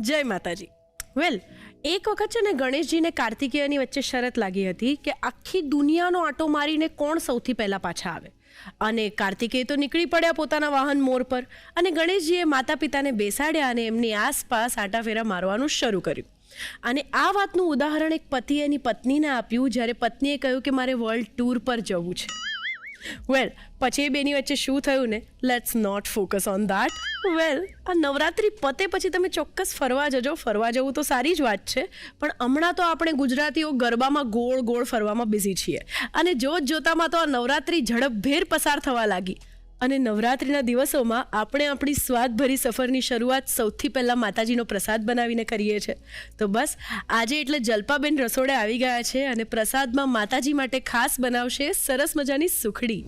જય માતાજી. વેલ, એક વખત છે ને ગણેશજીને કાર્તિકેયની વચ્ચે શરત લાગી હતી કે આખી દુનિયાનો આંટો મારીને કોણ સૌથી પહેલાં પાછા આવે. અને કાર્તિકેય તો નીકળી પડ્યા પોતાના વાહન મોર પર, અને ગણેશજીએ માતા પિતાને બેસાડ્યા અને એમની આસપાસ આટાફેરા મારવાનું શરૂ કર્યું. અને આ વાતનું ઉદાહરણ એક પતિએ એની પત્નીને આપ્યું જ્યારે પત્નીએ કહ્યું કે મારે વર્લ્ડ ટૂર પર જવું છે. વેલ, પછી એ બેની વચ્ચે શું થયું ને, let's not focus on that. Well, આ નવરાત્રિ પતે પછી તમે ચોક્કસ ફરવા જજો. ફરવા જવું તો સારી જ વાત છે, પણ હમણાં તો આપણે ગુજરાતીઓ ગરબામાં ગોળ ગોળ ફરવામાં બિઝી છીએ. અને જોતામાં તો આ નવરાત્રિ ઝડપભેર પસાર થવા લાગી. અને નવરાત્રિના દિવસોમાં આપણે આપણી સ્વાદભરી સફરની શરૂઆત સૌથી પહેલાં માતાજીનો પ્રસાદ બનાવીને કરીએ છીએ. તો બસ આજે એટલે જલ્પાબેન રસોડે આવી ગયા છે અને પ્રસાદમાં માતાજી માટે ખાસ બનાવશે સરસ મજાની સુખડી.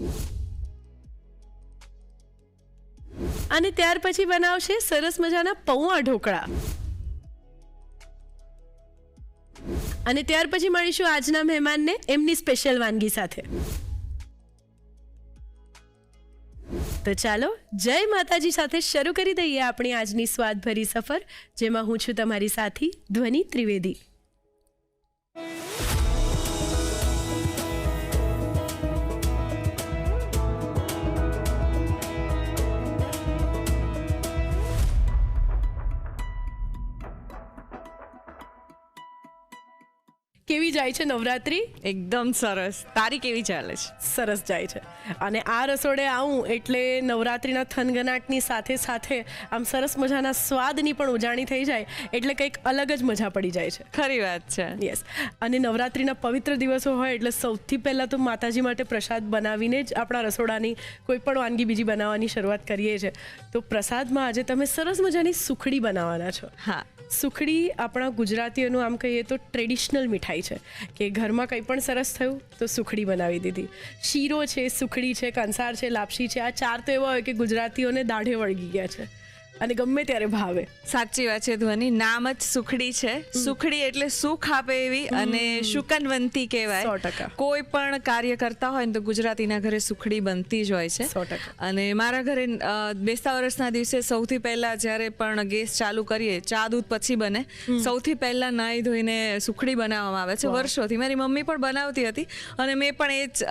અને ત્યાર પછી બનાવશે સરસ મજાના પૌવા ઢોકળા. અને ત્યાર પછી મળીશું આજના મહેમાનને એમની સ્પેશિયલ વાનગી સાથે. તો ચાલો જય માતાજી સાથે શરૂ કરી દઈએ આપણી આજની સ્વાદભરી સફર, જેમાં હું છું તમારી સાથી ધ્વનિ ત્રિવેદી. કેવી જાય છે નવરાત્રિ? એકદમ સરસ. તારી કેવી ચાલે છે? સરસ જાય છે. અને આ રસોડે આવું એટલે નવરાત્રિના થનગનાટની સાથે સાથે આમ સરસ મજાના સ્વાદની પણ ઉજાણી થઈ જાય, એટલે કંઈક અલગ જ મજા પડી જાય છે. ખરી વાત છે. યસ. અને નવરાત્રિના પવિત્ર દિવસો હોય એટલે સૌથી પહેલાં તો માતાજી માટે પ્રસાદ બનાવીને જ આપણા રસોડાની કોઈ પણ વાનગી બીજી બનાવવાની શરૂઆત કરીએ છીએ. તો પ્રસાદમાં આજે તમે સરસ મજાની સુખડી બનાવવાના છો. હા, સુખડી આપણા ગુજરાતીઓનું આમ કહીએ તો ટ્રેડિશનલ મીઠાઈ છે કે ઘરમાં કંઈ પણ સરસ થયું તો સુખડી બનાવી દીધી. શીરો છે, સુખડી છે, કંસાર છે, લાપસી છે, આ ચાર તો એવા હોય કે ગુજરાતીઓને દાઢે વળગી ગયા છે અને ગમે ત્યારે ભાવે. સાચી વાત છે ધ્વનિ. નામ જ સુખડી છે. સુખડી એટલે સુખ આપે એવી, અને શુકનવંતી કહેવાય. 100%. કોઈ પણ કાર્ય કરતા હોય ને તો ગુજરાતીના ઘરે સુખડી બનતી જ હોય છે. 100%. અને મારા ઘરે બેસતા વર્ષના દિવસે સૌથી પહેલા જ્યારે પણ ગેસ ચાલુ કરીએ, ચા દૂધ પછી બને, સૌથી પહેલા નાહી ધોઈને સુખડી બનાવવામાં આવે છે. વર્ષોથી મારી મમ્મી પણ બનાવતી હતી અને મેં પણ એ જ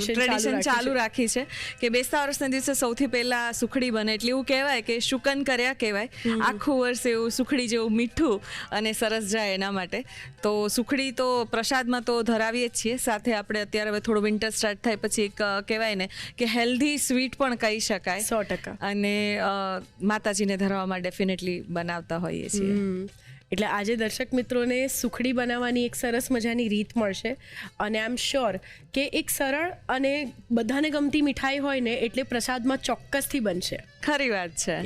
ટ્રેડિશન ચાલુ રાખી છે કે બેસતા વર્ષના દિવસે સૌથી પહેલા સુખડી બને. એટલે એવું કહેવાય કે શુકન કર્યા કહેવાય. આખું વર્ષ એવું સુખડી જેવું મીઠું અને સરસ જાય એના માટે. તો સુખડી તો પ્રસાદમાં તો ધરાવીએ જ છીએ. સાથે આપણે અત્યારે હવે થોડું વિન્ટર સ્ટાર્ટ થાય પછી એક કહેવાય ને કે હેલ્ધી સ્વીટ પણ કહી શકાય. 100%. અને માતાજીને ધરાવવામાં ડેફિનેટલી બનાવતા હોઈએ છીએ. એટલે આજે દર્શક મિત્રોને સુખડી બનાવવાની એક સરસ મજાની રીત મળશે. અને આઈ એમ શ્યોર કે એક સરળ અને બધાને ગમતી મીઠાઈ હોય ને એટલે પ્રસાદમાં ચોક્કસથી બનશે. ખરી વાત છે.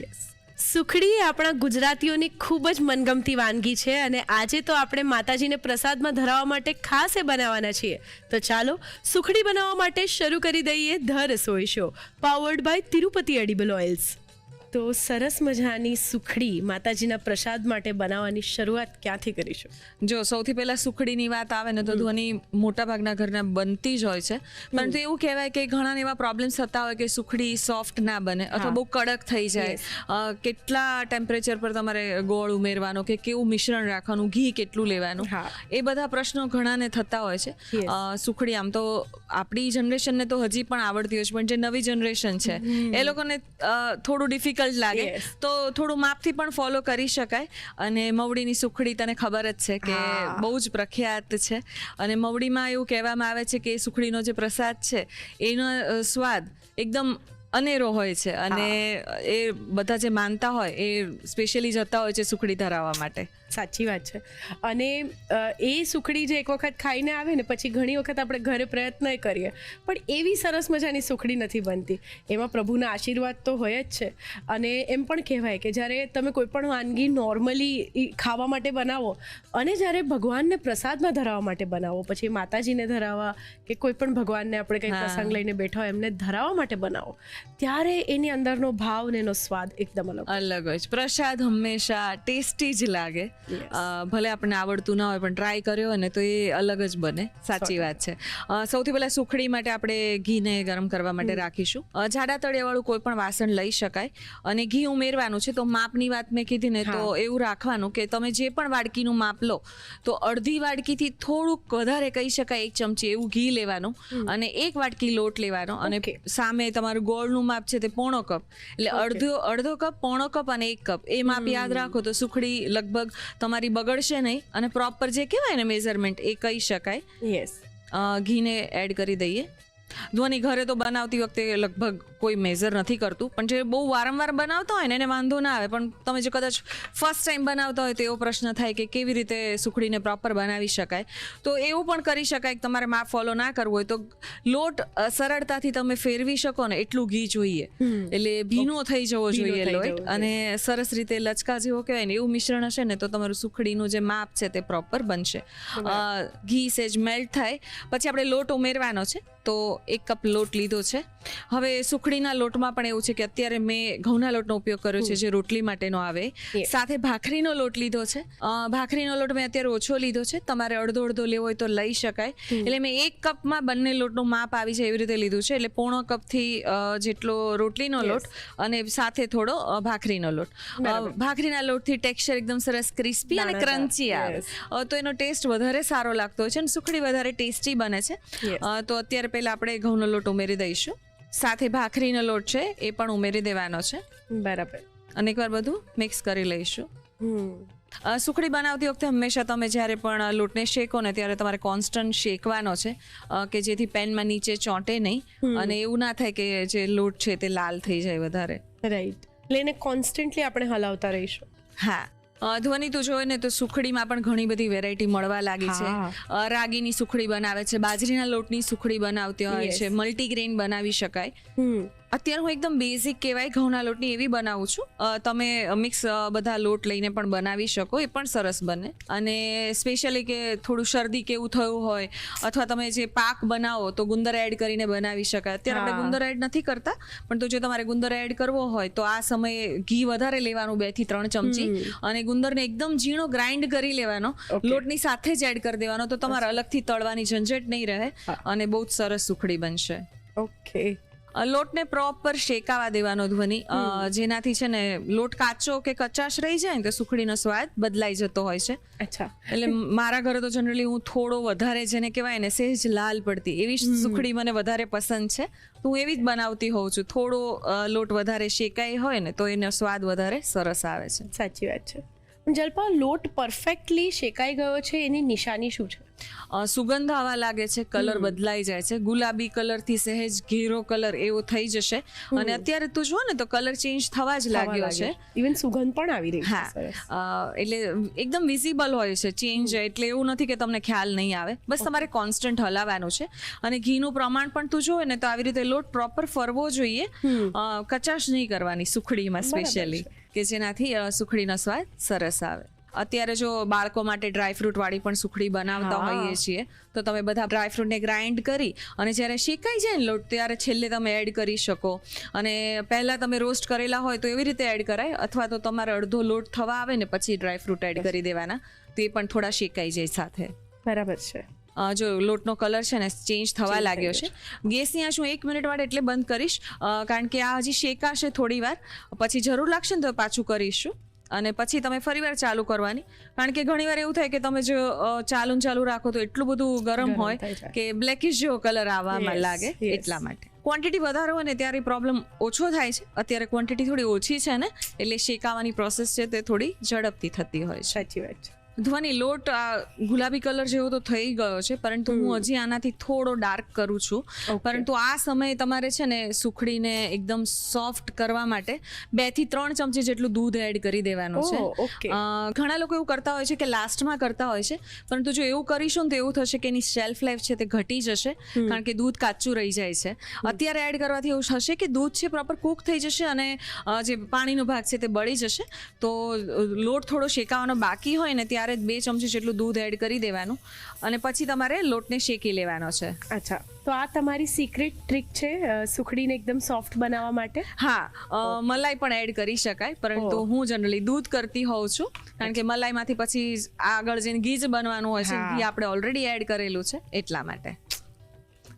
સુખડી આપણા ગુજરાતીઓની ખૂબ જ મનગમતી વાનગી છે અને આજે તો આપણે માતાજીને પ્રસાદમાં ધરાવવા માટે ખાસ એ બનાવવાના છીએ. તો ચાલો સુખડી બનાવવા માટે શરૂ કરી દઈએ the Rasoi show, powered by Tirupati edible oils. તો સરસ મજાની સુખડી માતાજીના પ્રસાદ માટે બનાવવાની શરૂઆત ક્યાંથી કરીશું? જો સૌથી પહેલા સુખડીની વાત આવે ને તો ધ્વનિ મોટાભાગના ઘરના બનતી જ હોય છે, પરંતુ એવું કહેવાય કે ઘણાને એવા પ્રોબ્લેમ્સ થતા હોય કે સુખડી સોફ્ટ ના બને અથવા બહુ કડક થઈ જાય. કેટલા ટેમ્પરેચર પર તમારે ગોળ ઉમેરવાનો કે કેવું મિશ્રણ રાખવાનું, ઘી કેટલું લેવાનું, એ બધા પ્રશ્નો ઘણાને થતા હોય છે. સુખડી આમ તો આપણી જનરેશનને તો હજી પણ આવડતી હોય છે, પણ જે નવી જનરેશન છે એ લોકોને થોડું ડિફિકલ્ટ લાગે. તો થોડું માપથી પણ ફોલો કરી શકાય. અને મવડીની સુખડી તને ખબર જ છે કે બહુ જ પ્રખ્યાત છે. અને મવડીમાં એવું કહેવામાં આવે છે કે સુખડીનો જે પ્રસાદ છે એનો સ્વાદ એકદમ અનેરો હોય છે. અને એ બધા જે માનતા હોય એ સ્પેશિયલી જતા હોય છે સુખડી ધરાવવા માટે. સાચી વાત છે. અને એ સુખડી જે એક વખત ખાઈને આવે ને પછી ઘણી વખત આપણે ઘરે પ્રયત્ન કરીએ પણ એવી સરસ મજાની સુખડી નથી બનતી. એમાં પ્રભુના આશીર્વાદ તો હોય જ છે. અને એમ પણ કહેવાય કે જ્યારે તમે કોઈ પણ વાનગી નોર્મલી ખાવા માટે બનાવો અને જ્યારે ભગવાનને પ્રસાદમાં ધરાવવા માટે બનાવો, પછી માતાજીને ધરાવવા કે કોઈ પણ ભગવાનને આપણે કંઈ પ્રસંગ લઈને બેઠા હોય એમને ધરાવવા માટે બનાવો, ત્યારે એની અંદરનો ભાવ ને એનો સ્વાદ એકદમ અલગ હોય છે. પ્રસાદ હંમેશા ટેસ્ટી જ લાગે. ભલે આપણને આવડતું ના હોય પણ ટ્રાય કર્યો હોય ને તો એ અલગ જ બને. સાચી વાત છે. સૌથી પહેલા સુખડી માટે આપણે ઘીને ગરમ કરવા માટે રાખીશું. જાડા તળિયાવાળું કોઈ પણ વાસણ લઈ શકાય અને ઘી ઉમેરવાનું છે. તો માપની વાત મેં કીધી ને તો એવું રાખવાનું કે તમે જે પણ વાડકીનું માપ લો તો અડધી વાડકીથી થોડુંક વધારે કહી શકાય 1 ચમચી એવું ઘી લેવાનું અને 1 વાડકી લોટ લેવાનો અને સામે તમારું ગોળનું માપ છે તે પોણો કપ, એટલે અડધો કપ, પોણો કપ અને 1 કપ એ માપ યાદ રાખો તો સુખડી લગભગ તમારી બગડશે નહીં અને પ્રોપર જે કહેવાય ને મેઝરમેન્ટ એ કહી શકાય. યસ. ઘીને એડ કરી દઈએ. ધ્વનિ ઘરે તો બનાવતી વખતે લગભગ કોઈ મેઝર નથી કરતું, પણ જે બહુ વારંવાર બનાવતા હોય ને એને વાંધો ના આવે, પણ તમે જે કદાચ ફર્સ્ટ ટાઈમ બનાવતા હોય તો એવો પ્રશ્ન થાય કે કેવી રીતે સુખડીને પ્રોપર બનાવી શકાય. તો એવું પણ કરી શકાય કે તમારે માપ ફોલો ના કરવું હોય તો લોટ સરળતાથી તમે ફેરવી શકો ને એટલું ઘી જોઈએ, એટલે ભીનો થઈ જવો જોઈએ લોટ અને સરસ રીતે લચકા જેવો કહેવાય ને એવું મિશ્રણ હશે ને તો તમારું સુખડીનું જે માપ છે તે પ્રોપર બનશે. ઘી સેજ મેલ્ટ થાય પછી આપણે લોટ ઉમેરવાનો છે. તો 1 કપ લોટ લીધો છે. હવે સુખડીના લોટમાં પણ એવું છે કે અત્યારે મેં ઘઉંના લોટનો ઉપયોગ કર્યો છે જે રોટલી માટેનો આવે. સાથે ભાખરીનો લોટ લીધો છે. ભાખરીનો લોટ મેં અત્યારે ઓછો લીધો છે, તમારે અડધો લેવો હોય તો લઈ શકાય. એટલે મેં 1 કપમાં બંને લોટનું માપ આવી જાય એવી રીતે લીધું છે. એટલે પોણો કપથી જેટલો રોટલીનો લોટ અને સાથે થોડો ભાખરીનો લોટ. ભાખરીના લોટથી ટેક્સચર એકદમ સરસ ક્રિસ્પી અને ક્રન્ચી આવે તો એનો ટેસ્ટ વધારે સારો લાગતો હોય છે અને સુખડી વધારે ટેસ્ટી બને છે. તો અત્યારે પહેલા આપણે ઘઉંનો લોટ ઉમેરી દઈશું. સાથે ભાખરીનો લોટ છે એ પણ ઉમેરી દેવાનો છે. બરાબર. અને એકવાર બધું મિક્સ કરી લઈશું. સુખડી બનાવતી વખતે હંમેશા તમે જ્યારે પણ લોટને શેકો ને ત્યારે તમારે કોન્સ્ટન્ટ શેકવાનો છે કે જેથી પેનમાં નીચે ચોંટે નહીં અને એવું ના થાય કે જે લોટ છે તે લાલ થઈ જાય વધારે. રાઈટ. એટલે એને કોન્સ્ટન્ટલી આપણે હલાવતા રહીશું. હા. ધ્વનિ તું જોવે ને તો સુખડીમાં પણ ઘણી બધી વેરાયટી મળવા લાગી છે. રાગીની સુખડી બનાવે છે, બાજરીના લોટની સુખડી બનાવતી હોય છે, મલ્ટીગ્રેન બનાવી શકાય. અત્યારે હું એકદમ બેઝિક કહેવાય ઘઉંના લોટની એવી બનાવું છું. તમે મિક્સ બધા લોટ લઈને પણ બનાવી શકો, એ પણ સરસ બને. અને સ્પેશિયલી કે થોડું શરદી કેવું થયું હોય અથવા તમે જે પાક બનાવો તો ગુંદર એડ કરીને બનાવી શકાય. અત્યારે આપણે ગુંદર એડ નથી કરતા, પણ તો જો તમારે ગુંદર એડ કરવો હોય તો આ સમયે ઘી વધારે લેવાનું 2 થી 3 ચમચી અને ગુંદરને એકદમ ઝીણો ગ્રાઇન્ડ કરી લેવાનો, લોટની સાથે જ એડ કરી દેવાનો તો તમારે અલગથી તળવાની ઝંઝટ નહીં રહે અને બહુ જ સરસ સુખડી બનશે. ઓકે. લોટને પ્રોપર શેકાવા દેવાનો ધ્વનિ, જેનાથી છે ને લોટ કાચો કે કચાશ રહી જાય ને તો સુખડીનો સ્વાદ બદલાઈ જતો હોય છે. અચ્છા. એટલે મારા ઘરે તો જનરલી હું થોડો વધારે જેને કહેવાય ને સહેજ લાલ પડતી એવી સુખડી મને વધારે પસંદ છે. તો હું એવી જ બનાવતી હોઉં છું. થોડો લોટ વધારે શેકાય હોય ને તો એનો સ્વાદ વધારે સરસ આવે છે. સાચી વાત છે. જલ્પા, લોટ પરફેક્ટલી શેકાઈ ગયો છે એની નિશાની શું છે? સુગંધ આવવા લાગે છે, કલર બદલાઈ જાય છે, ગુલાબી કલરથી સહેજ ઘેરો કલર એવો થઈ જશે અને અત્યારે તું જો ને તો કલર ચેન્જ થવા જ લાગ્યો છે. ઇવન સુગંધ પણ આવી રહી છે. એટલે એકદમ વિઝિબલ હોય છે ચેન્જ, એટલે એવું નથી કે તમને ખ્યાલ નહીં આવે. બસ તમારે કોન્સ્ટન્ટ હલાવવાનું છે અને ઘીનું પ્રમાણ પણ તું જોવે ને તો આવી રીતે લોટ પ્રોપર ફરવો જોઈએ, કચાશ નહીં કરવાની સુખડીમાં સ્પેશિયલી, કે જેનાથી સુખડીનો સ્વાદ સરસ આવે. અત્યારે જો બાળકો માટે ડ્રાયફ્રૂટ વાળી પણ સુખડી બનાવતા હોઈએ છીએ તો તમે બધા ડ્રાયફ્રૂટને ગ્રાઇન્ડ કરી અને જ્યારે શેકાઈ જાય ને લોટ ત્યારે છેલ્લે તમે એડ કરી શકો. અને પહેલાં તમે રોસ્ટ કરેલા હોય તો એવી રીતે એડ કરાય, અથવા તો તમારે અડધો લોટ થવા આવે ને પછી ડ્રાયફ્રૂટ એડ કરી દેવાના, તો એ પણ થોડા શેકાઈ જાય સાથે. બરાબર છે. જો લોટનો કલર છે ને ચેન્જ થવા લાગ્યો છે. ગેસની આંચ હું 1 મિનિટ માટે એટલે બંધ કરીશ કારણ કે આ હજી શેકાશે થોડી વાર, પછી જરૂર લાગશે ને તો પાછું કરીશું અને પછી તમે ફરીવાર ચાલુ કરવાની, કારણ કે ઘણીવાર એવું થાય કે તમે જો ચાલુ રાખો તો એટલું બધું ગરમ હોય કે બ્લેકિશ જેવો કલર આવવામાં લાગે. એટલા માટે ક્વોન્ટિટી વધારે હોય ને ત્યારે પ્રોબ્લેમ ઓછો થાય છે. અત્યારે ક્વોન્ટિટી થોડી ઓછી છે ને એટલે શેકાવાની પ્રોસેસ છે તે થોડી ઝડપથી થતી હોય છે. સાચી વાત છે. ધ્વનિ, લોટ ગુલાબી કલર જેવો તો થઈ ગયો છે, પરંતુ હું હજી આનાથી થોડો ડાર્ક કરું છું. પરંતુ આ સમયે તમારે છે ને સુખડીને એકદમ સોફ્ટ કરવા માટે 2 થી 3 ચમચી જેટલું દૂધ એડ કરી દેવાનું છે. ઘણા લોકો એવું કરતા હોય છે કે લાસ્ટમાં કરતા હોય છે, પરંતુ જો એવું કરીશું ને તો એવું થશે કે એની શેલ્ફ લાઈફ છે તે ઘટી જશે, કારણ કે દૂધ કાચું રહી જાય છે. અત્યારે એડ કરવાથી એવું થશે કે દૂધ છે પ્રોપર કૂક થઈ જશે અને જે પાણીનો ભાગ છે તે બળી જશે. તો લોટ થોડો શેકાવાનો બાકી હોય ને ત્યારે 2 ચમચી જેટલું દૂધ એડ કરી દેવાનું અને પછી તમારે લોટને શેકી લેવાનો છે. અચ્છા. તો તો આ તમારી સિક્રેટ ટ્રીક છે સુખડીને એકદમ સોફ્ટ બનાવવા માટે? હા, મલાઈ પણ એડ કરી શકાય, પરંતુ હું જનરલી દૂધ કરતી હોઉં છું, કારણ કે મલાઈમાંથી પછી આગળ જઈને ઘી જ બનવાનું હોય છે. ઘી આપણે ઓલરેડી એડ કરેલું છે એટલા માટે.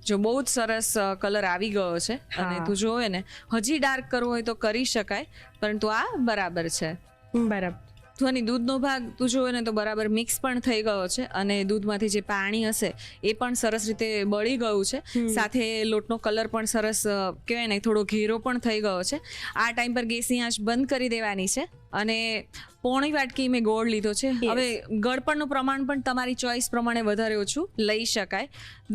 જો બહુ જ સરસ કલર આવી ગયો છે અને તું જોવે ને, હજી ડાર્ક કરવો હોય તો કરી શકાય, પરંતુ આ બરાબર છે. બરાબર. ધ્વનિ, દૂધનો ભાગ તું જોવે ને તો બરાબર મિક્સ પણ થઈ ગયો છે અને દૂધમાંથી જે પાણી હશે એ પણ સરસ રીતે બળી ગયું છે. સાથે લોટનો કલર પણ સરસ કહેવાય ને થોડો ઘેરો પણ થઈ ગયો છે. આ ટાઈમ પર ગેસની આંચ બંધ કરી દેવાની છે અને પોણી વાટકી મેં ગોળ લીધો છે. હવે ગળપણનું પ્રમાણ પણ તમારી ચોઈસ પ્રમાણે વધારે ઓછું લઈ શકાય.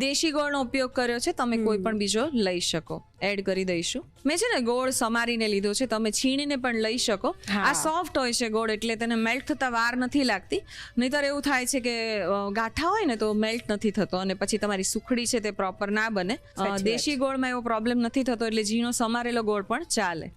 દેશી ગોળનો ઉપયોગ કર્યો છે, તમે કોઈ પણ બીજો લઈ શકો. એડ કરી દઈશું. મેં છે ને ગોળ સમારીને લીધો છે, તમે છીણીને પણ લઈ શકો. આ સોફ્ટ હોય છે ગોળ, એટલે તેને મેલ્ટ થતા વાર નથી લાગતી. નહીતર એવું થાય છે કે ગાંઠા હોય ને તો મેલ્ટ નથી થતો અને પછી તમારી સુખડી છે તે પ્રોપર ના બને. દેશી ગોળમાં એવો પ્રોબ્લેમ નથી થતો, એટલે ઝીણો સમારેલો ગોળ પણ ચાલે.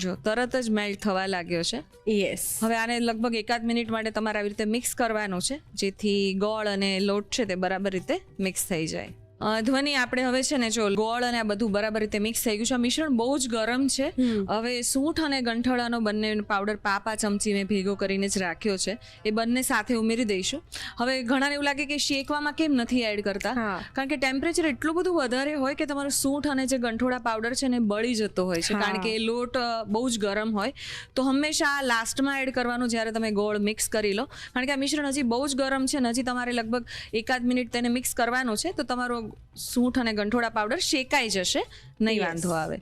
જો તરત જ મેલ્ટ થવા લાગ્યો છે. યસ. હવે આને લગભગ 1 મિનિટ માટે તમારે આવી રીતે મિક્સ કરવાનું છે, જેથી ગોળ અને લોટ છે તે બરાબર રીતે મિક્સ થઈ જાય. ધ્વનિ, આપણે હવે છે ને જો ગોળ અને આ બધું બરાબર રીતે મિક્સ થઈ ગયું છે. મિશ્રણ બહુ જ ગરમ છે. હવે સૂંઠ અને ગંઠોડાનો બંને પાવડર 5 ચમચી મેં ભેગો કરીને જ રાખ્યો છે, એ બંને સાથે ઉમેરી દઈશું. હવે ઘણાને એવું લાગે કે શેકવામાં કેમ નથી એડ કરતા, કારણ કે ટેમ્પરેચર એટલું બધું વધારે હોય કે તમારું સૂંઠ અને જે ગંઠોડા પાવડર છે ને બળી જતો હોય છે, કારણ કે લોટ બહુ જ ગરમ હોય. તો હંમેશા લાસ્ટમાં એડ કરવાનું જ્યારે તમે ગોળ મિક્સ કરી લો, કારણ કે આ મિશ્રણ હજી બહુ જ ગરમ છે અને હજી તમારે લગભગ 1 મિનિટ તેને મિક્સ કરવાનું છે. તો તમારો સૂંઠ અને ગંઠોડા પાવડર શેકાઈ જશે, નહીં વાંધો આવે.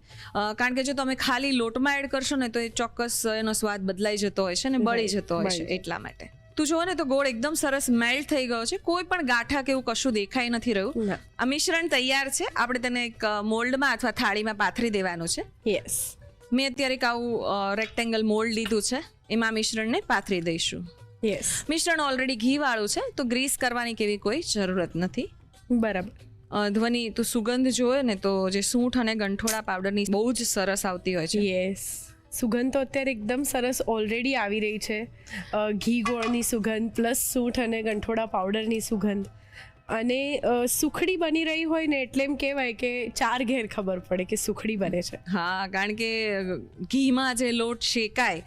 કારણ કે જો તમે ખાલી લોટમાં એડ કરશો ને તો એ ચોક્કસ એનો સ્વાદ બદલાઈ જતો હોય છે ને બળી જતો હોય છે, એટલા માટે. તું જોવો ને તો ગોળ એકદમ સરસ મેલ્ટ થઈ ગયો છે, કોઈ પણ ગાંઠા કે એવું કશું દેખાઈ નથી રહ્યું. આ મિશ્રણ તૈયાર છે. આપણે તેને એક મોલ્ડમાં અથવા થાળીમાં પાથરી દેવાનું છે. યસ. મેં અત્યારે એક આવું રેક્ટેંગલ મોલ્ડ લીધું છે, એમાં મિશ્રણને પાથરી દઈશું. યસ. મિશ્રણ ઓલરેડી ઘી વાળું છે, તો ગ્રીસ કરવાની કેવી કોઈ જરૂરત નથી. બરાબર. ધ્વનિ, તું સુગંધ જોવે ને તો જે સૂંઠ અને ગંઠોડા પાવડરની બહુ જ સરસ આવતી હોય છે. યસ. સુગંધ તો અત્યારે એકદમ સરસ ઓલરેડી આવી રહી છે. ઘી ગોળની સુગંધ પ્લસ સૂંઠ અને ગંઠોડા પાવડરની સુગંધ, અને સુખડી બની રહી હોય ને એટલે એમ કહેવાય કે 4 ઘેર ખબર પડે કે સુખડી બને છે. હા, કારણ કે ઘીમાં જે લોટ શેકાય,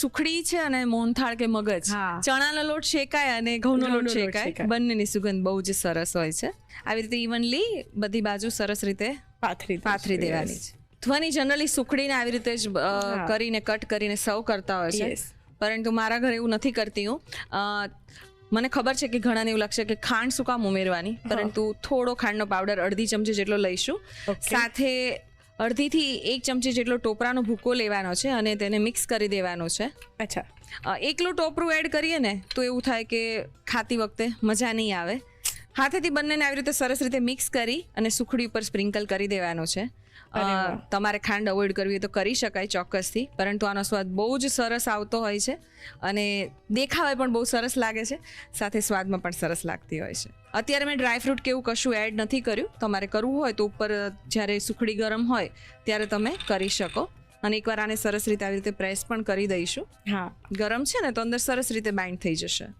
સુખડી છે અને મોહનથાળ કે મગજ, ચણાનો લોટ શેકાય અને ઘઉંનો લોટ શેકાય, બંનેની સુગંધ બહુ જ સરસ હોય છે. આવી રીતે ઇવનલી બધી બાજુ સરસ રીતે પાથરી દેવાની છે. ધ્વનિ, જનરલી સુખડીને આવી રીતે જ કરીને કટ કરીને સર્વ કરતા હોય છે, પરંતુ મારા ઘરે એવું નથી કરતી હું. મને ખબર છે કે ઘણાને એવું લાગશે કે ખાંડ શું કામ ઉમેરવાની, પરંતુ થોડો ખાંડનો પાવડર 1/2 ચમચી જેટલો લઈશું. સાથે 1/2 થી 1 ચમચી જેટલો ટોપરાનો ભૂકો લેવાનો છે અને તેને મિક્સ કરી દેવાનો છે. અચ્છા. એકલું ટોપરું એડ કરીએ ને તો એવું થાય કે ખાતી વખતે મજા નહીં આવે. હાથેથી બંનેને આવી રીતે સરસ રીતે મિક્સ કરી અને સુખડી ઉપર સ્પ્રિંકલ કરી દેવાનો છે. તમારે ખાંડ અવોઇડ કરવી હોય તો કરી શકાય ચોક્કસથી, પરંતુ આનો સ્વાદ બહુ જ સરસ આવતો હોય છે અને દેખાવે પણ બહુ સરસ લાગે છે, સાથે સ્વાદમાં પણ સરસ લાગતી હોય છે. અત્યારે મેં ડ્રાયફ્રૂટ કે એવું કશું એડ નથી કર્યું. તમારે કરવું હોય તો ઉપર જ્યારે સુખડી ગરમ હોય ત્યારે તમે કરી શકો. અને એકવાર આને સરસ રીતે આવી રીતે પ્રેસ પણ કરી દઈશું. હા, ગરમ છે ને તો અંદર સરસ રીતે બાઇન્ડ થઈ જશે.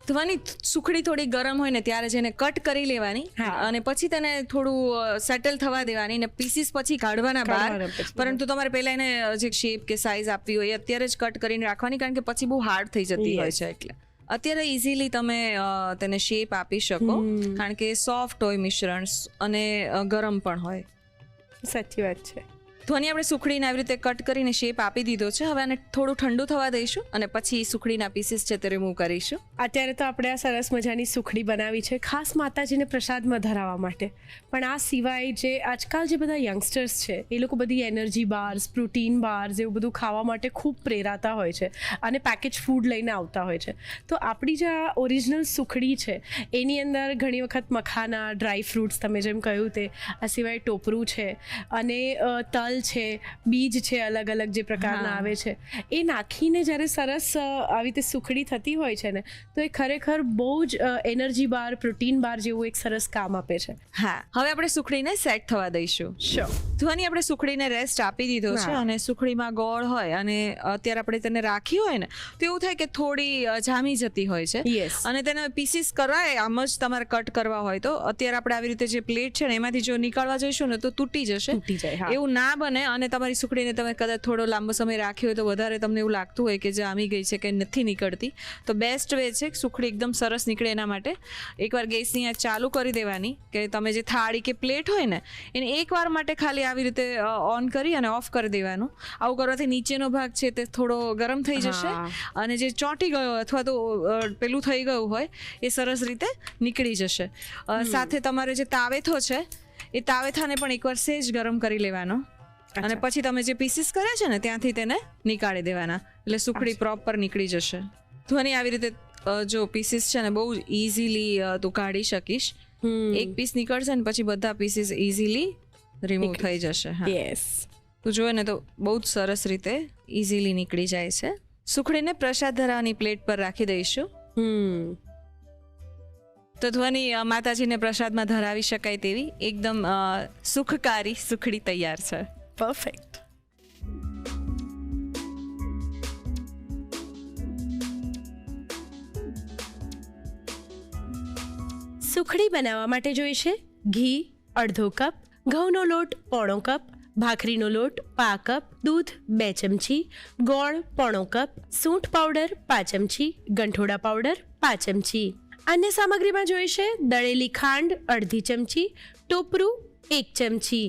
ધ્વનિ, સુખડી થોડી ગરમ હોય ને ત્યારે જેને કટ કરી લેવાની અને પછી તેને થોડું સેટલ થવા દેવાની ને પીસીસ પછી કાઢવાના બહાર. પરંતુ તમારે પહેલા એને જે શેપ કે સાઇઝ આપવી હોય એ અત્યારે જ કટ કરીને રાખવાની, કારણ કે પછી બહુ હાર્ડ થઈ જતી હોય છે. એટલે અત્યારે ઇઝીલી તમે તેને શેપ આપી શકો, કારણ કે સોફ્ટ હોય મિશ્રણ અને ગરમ પણ હોય. સાચી વાત છે. ધ્વનિ, આપણે સુખડીને આવી રીતે કટ કરીને શેપ આપી દીધો છે. હવે આને થોડું ઠંડુ થવા દઈશું અને પછી સુખડીના પીસીસ છે તે રિમૂવ કરીશું. અત્યારે તો આપણે આ સરસ મજાની સુખડી બનાવી છે ખાસ માતાજીને પ્રસાદમાં ધરાવવા માટે, પણ આ સિવાય જે આજકાલ જે બધા યંગસ્ટર્સ છે એ લોકો બધી એનર્જી બાર્સ, પ્રોટીન બાર્સ એવું બધું ખાવા માટે ખૂબ પ્રેરાતા હોય છે અને પેકેજ ફૂડ લઈને આવતા હોય છે. તો આપણી જે આ ઓરિજિનલ સુખડી છે એની અંદર ઘણી વખત મખાના, ડ્રાય ફ્રૂટ્સ તમે જેમ કહ્યું તે, આ સિવાય ટોપરું છે અને તલ તલ છે, બીજ છે, અલગ અલગ જે પ્રકારના આવે છે, એ નાખીને જ્યારે સરસ આવી રીતે સુખડી થતી હોય છે ને, તો એ ખરેખર બહુ જ એનર્જી બાર, પ્રોટીન બાર જેવું એક સરસ કામ આપે છે. હા, હવે આપણે સુખડીને સેટ થવા દઈશું. ધ્વનિ, આપણે સુખડીને રેસ્ટ આપી દીધો છે અને સુખડીમાં ગોળ હોય અને અત્યારે આપણે તેને રાખી હોય ને તો એવું થાય કે થોડી જામી જતી હોય છે. Yes. અને તેને પીસીસ કરાય આમ જ તમારે કટ કરવા હોય તો અત્યારે આપણે આવી રીતે જે પ્લેટ છે ને એમાંથી જો નીકાળવા જઈશું ને તો તૂટી જશે. એવું ના બને. અને તમારી સુખડીને તમે કદાચ થોડો લાંબો સમય રાખી હોય તો વધારે તમને એવું લાગતું હોય કે જામી ગઈ છે કે નથી નીકળતી, તો બેસ્ટ વે છે સુખડી એકદમ સરસ નીકળે એના માટે એકવાર ગેસની આંચ ચાલુ કરી દેવાની, કે તમે જે થાળી કે પ્લેટ હોય ને એને એકવાર માટે ખાલી આવી રીતે ઓન કરી અને ઓફ કરી દેવાનું. આવું કરવાથી નીચેનો ભાગ છે તે થોડો ગરમ થઈ જશે અને જે ચોંટી ગયો અથવા તો પેલું થઈ ગયું હોય એ સરસ રીતે નીકળી જશે. સાથે તમારે જે તાવેથો છે એ તાવેથાને પણ એકવાર સેજ ગરમ કરી લેવાનો અને પછી તમે જે પીસીસ કર્યા છે ને ત્યાંથી તેને નીકાળી દેવાના, એટલે સુખડી પ્રોપર નીકળી જશે. ધ્વનિ, આવી રીતે જો પીસીસ છે ને બહુ ઇઝીલી તું કાઢી શકીશ. એક પીસ નીકળશે ને પછી બધા પીસીસ ઇઝીલી રિમૂવ થઈ જશે. યસ, તું જોવે ને તો બહુ જ સરસ રીતે ઇઝીલી નીકળી જાય છે. સુખડીને પ્રસાદ ધરાવવાની પ્લેટ પર રાખી દઈશું. તો ધ્વનિ, માતાજીને પ્રસાદમાં ધરાવી શકાય તેવી એકદમ સુખકારી સુખડી તૈયાર છે. પરફેક્ટ. સુખડી બનાવવા માટે જોઈશે ઘી અડધો કપ, ઘઉંનો લોટ પોણો કપ, ભાખરીનો લોટ પા કપ, દૂધ 2 ચમચી, ગોળ પોણો કપ, સૂંઠ પાવડર 5 ચમચી, ગંઠોડા પાવડર 5 ચમચી. અન્ય સામગ્રીમાં જોઈશે દળેલી ખાંડ અડધી ચમચી, ટોપરું 1 ચમચી.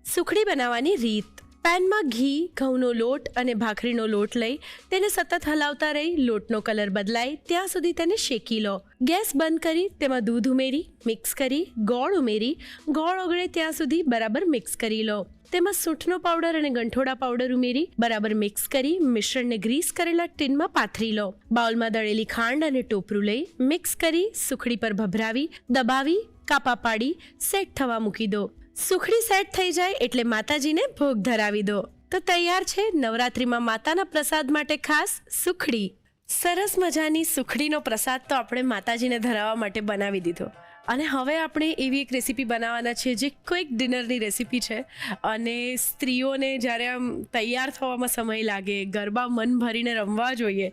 સુખડી બનાવવાની રીત: પેનમાં ઘી, ઘઉંનો લોટ અને ભાખરીનો લોટ લઈ તેને સતત હલાવતા રહી લોટનો કલર બદલાય ત્યાં સુધી તેને શેકી લો. ગેસ બંધ કરી તેમાં દૂધ ઉમેરી મિક્સ કરી, ગોળ ઉમેરી ગોળ ઓગળે ત્યાં સુધી બરાબર મિક્સ કરી લો. તેમાં સૂંઠનો પાવડર અને ગંઠોડા પાવડર ઉમેરી બરાબર મિક્સ કરી મિશ્રણને ગ્રીસ કરેલા ટીનમાં પાથરી લો. બાઉલમાં દળેલી ખાંડ અને ટોપરું લઈ મિક્સ કરી સુખડી પર ભભરાવી દબાવી કાપા પાડી સેટ થવા મૂકી દો. સુખડી સેટ થઈ જાય એટલે માતાજીને ભોગ ધરાવી દો. તો તૈયાર છે નવરાત્રિમાં માતાના પ્રસાદ માટે ખાસ સુખડી. સરસ મજાની સુખડીનો પ્રસાદ તો આપણે માતાજીને ધરાવવા માટે બનાવી દીધો અને હવે આપણે એવી એક રેસીપી બનાવવાના છે જે ક્વિક ડિનરની રેસીપી છે અને સ્ત્રીઓને જ્યારે આમ તૈયાર થવામાં સમય લાગે, ગરબા મન ભરીને રમવા જોઈએ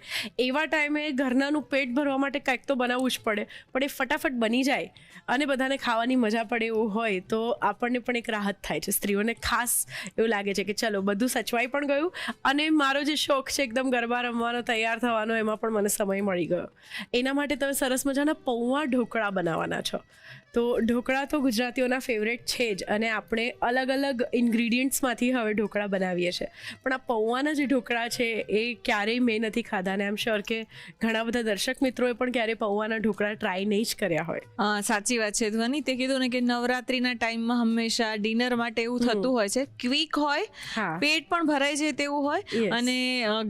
એવા ટાઈમે ઘરનાનું પેટ ભરવા માટે કંઈક તો બનાવવું જ પડે, પણ એ ફટાફટ બની જાય અને બધાને ખાવાની મજા પડે એવું હોય તો આપણને પણ એક રાહત થાય છે. સ્ત્રીઓને ખાસ એવું લાગે છે કે ચલો બધું સચવાઈ પણ ગયું અને મારો જે શોખ છે એકદમ ગરબા રમવાનો, તૈયાર થવાનો, એમાં પણ મને સમય મળી ગયો. એના માટે તમે સરસ મજાના પૌવા ઢોકળા બનાવવાના છો. તો ઢોકળા તો ગુજરાતીઓના ફેવરેટ છે જ અને આપણે અલગ અલગ ઇન્ગ્રીડિયન્ટ્સમાંથી હવે ઢોકળા બનાવીએ છીએ, પણ આ પૌવાના જે ઢોકળા છે એ ક્યારેય મેં નથી ખાધા અને આઈ એમ શ્યોર કે ઘણા બધા દર્શક મિત્રોએ પણ ક્યારેય પૌવાના ઢોકળા ટ્રાય નહીં જ કર્યા હોય. સાચી વાત છે ધ્વનિ, તે કીધું ને કે નવરાત્રીના ટાઈમમાં હંમેશા ડિનર માટે એવું થતું હોય છે, ક્વિક હોય, પેટ પણ ભરાઈ જાય તેવું હોય અને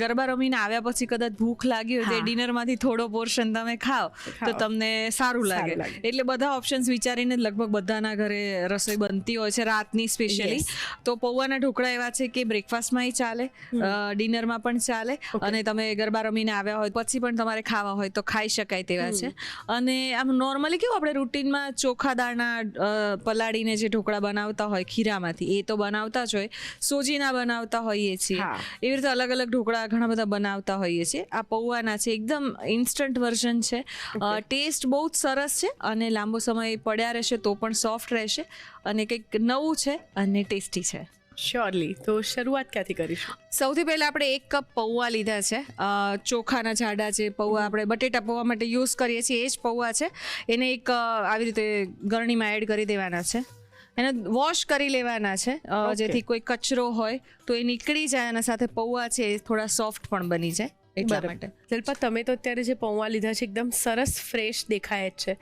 ગરબા રમીને આવ્યા પછી કદાચ ભૂખ લાગી હોય તે ડિનરમાંથી થોડો પોર્શન તમે ખાઓ તો તમને સારું લાગે. એટલે બધા ઓપ્શન્સ વિચારીને લગભગ બધાના ઘરે રસોઈ બનતી હોય છે રાતની સ્પેશિયલી. તો પૌવાના ઢોકળા એવા છે કે બ્રેકફાસ્ટમાંય ચાલે, ડિનરમાં પણ ચાલે અને તમે ગરબા રમીને આવ્યા હોય પછી પણ તમારે ખાવા હોય તો ખાઈ શકાય તેવા છે. અને આમ નોર્મલી કેવું આપણે રૂટીનમાં ચોખા દાણા પલાળીને જે ઢોકળા બનાવતા હોય ખીરામાંથી એ તો બનાવતા જ હોય, સોજીના બનાવતા હોઈએ છીએ, એવી રીતે અલગ અલગ ઢોકળા ઘણા બધા બનાવતા હોઈએ છીએ. આ પૌવાના છે એકદમ ઇન્સ્ટન્ટ વર્ઝન છે, ટેસ્ટ બહુ જ સરસ છે અને લાંબો સમય પડ્યા રહેશે તો પણ સોફ્ટ રહેશે અને કંઈક નવું છે અને ટેસ્ટી છે. શ્યોરલી. તો શરૂઆત ક્યાંથી કરીશું? સૌથી પહેલાં આપણે 1 કપ પૌવા લીધા છે, ચોખાના જાડા જે પૌવા આપણે બટેટા પૌવા માટે યુઝ કરીએ છીએ એ જ પૌવા છે. એને એક આવી રીતે ગરણીમાં એડ કરી દેવાના છે, એને વોશ કરી લેવાના છે જેથી કોઈ કચરો હોય તો એ નીકળી જાય અને સાથે પૌવા છે એ થોડા સોફ્ટ પણ બની જાય એટલા માટે. જલ્પા, તમે તો અત્યારે જે પૌવા લીધા છે એકદમ સરસ ફ્રેશ દેખાય જ છે,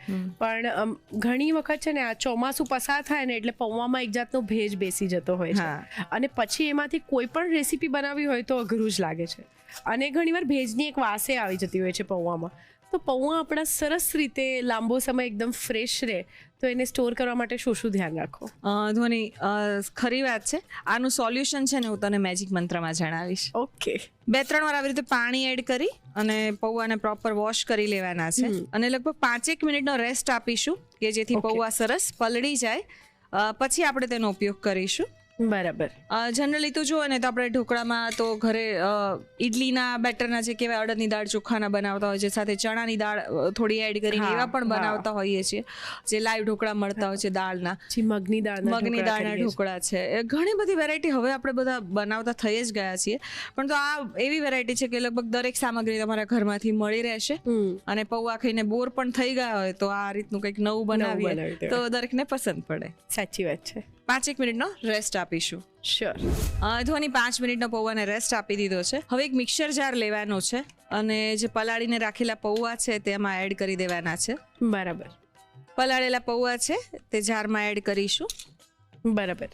પણ ઘણી વખત છે ને આ ચોમાસું પસાર થાય ને એટલે પૌવામાં એક જાતનો ભેજ બેસી જતો હોય છે અને પછી એમાંથી કોઈ પણ રેસીપી બનાવવી હોય તો અઘરું જ લાગે છે અને ઘણીવાર ભેજની એક વાસે આવી જતી હોય છે પૌવામાં. તો પૌવા આપણા સરસ રીતે લાંબો સમય એકદમ ફ્રેશ રહે તો એને સ્ટોર કરવા માટે શું ધ્યાન રાખો? ધ્વનિ, ખરી વાત છે. આનું સોલ્યુશન છે ને હું તને મેજિક મંત્રમાં જણાવીશ. ઓકે. 2-3 વાર આવી રીતે પાણી એડ કરી અને પૌવાને પ્રોપર વોશ કરી લેવાના છે અને લગભગ 5-1 મિનિટનો રેસ્ટ આપીશું કે જેથી પૌવા સરસ પલળી જાય, પછી આપણે તેનો ઉપયોગ કરીશું. બરાબર. જનરલી તો જુઓ ને તો આપણે ઢોકળામાં તો ઘરે ઇડલીના બેટરના જે કહેવાય અડદની દાળ ચોખાના બનાવતા હોય છે, સાથે ચણાની દાળ થોડી એડ કરીને એવા પણ બનાવતા હોઈએ છીએ, જે લાઈવ ઢોકળા મળતા હોય છે દાળના. મગની દાળના ઢોકળા છે. ઘણી બધી વેરાયટી હવે આપણે બધા બનાવતા થઈ જ ગયા છીએ, પણ તો આ એવી વેરાયટી છે કે લગભગ દરેક સામગ્રી તમારા ઘરમાંથી મળી રહેશે અને પૌવા ખાઈને બોર પણ થઈ ગયા હોય તો આ રીતનું કંઈક નવું બનાવીએ તો દરેકને પસંદ પડે. સાચી વાત છે. 5-1 મિનિટનો રેસ્ટ આપીશું. શ્યોર. ધ્વનિ, 5 મિનિટનો પૌવાને રેસ્ટ આપી દીધો છે. હવે એક મિક્સર જાર લેવાનો છે અને જે પલાળીને રાખેલા પૌવા છે તેમાં એડ કરી દેવાના છે. બરાબર. પલાળેલા પૌવા છે તે જારમાં એડ કરીશું. બરાબર.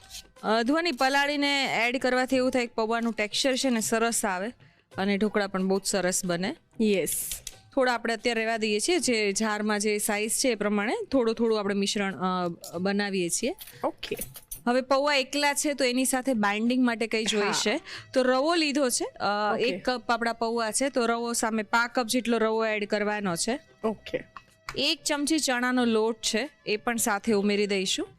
ધ્વનિ, પલાળીને એડ કરવાથી એવું થાય કે પૌવાનું ટેક્સચર છે ને સરસ આવે અને ઢોકળા પણ બહુ જ સરસ બને. યસ. થોડા આપણે અત્યારે રહેવા દઈએ છીએ, જે જારમાં જે સાઇઝ છે એ પ્રમાણે થોડું આપણે મિશ્રણ બનાવીએ છીએ. ઓકે. હવે પૌવા એકલા છે તો એની સાથે બાઇન્ડિંગ માટે કંઈ જોઈશે તો રવો લીધો છે. 1 કપ આપણા પૌવા છે તો રવો સામે 5 કપ જેટલો રવો એડ કરવાનો છે. ઓકે. 1 ચમચી ચણાનો લોટ છે એ પણ સાથે ઉમેરી દઈશું.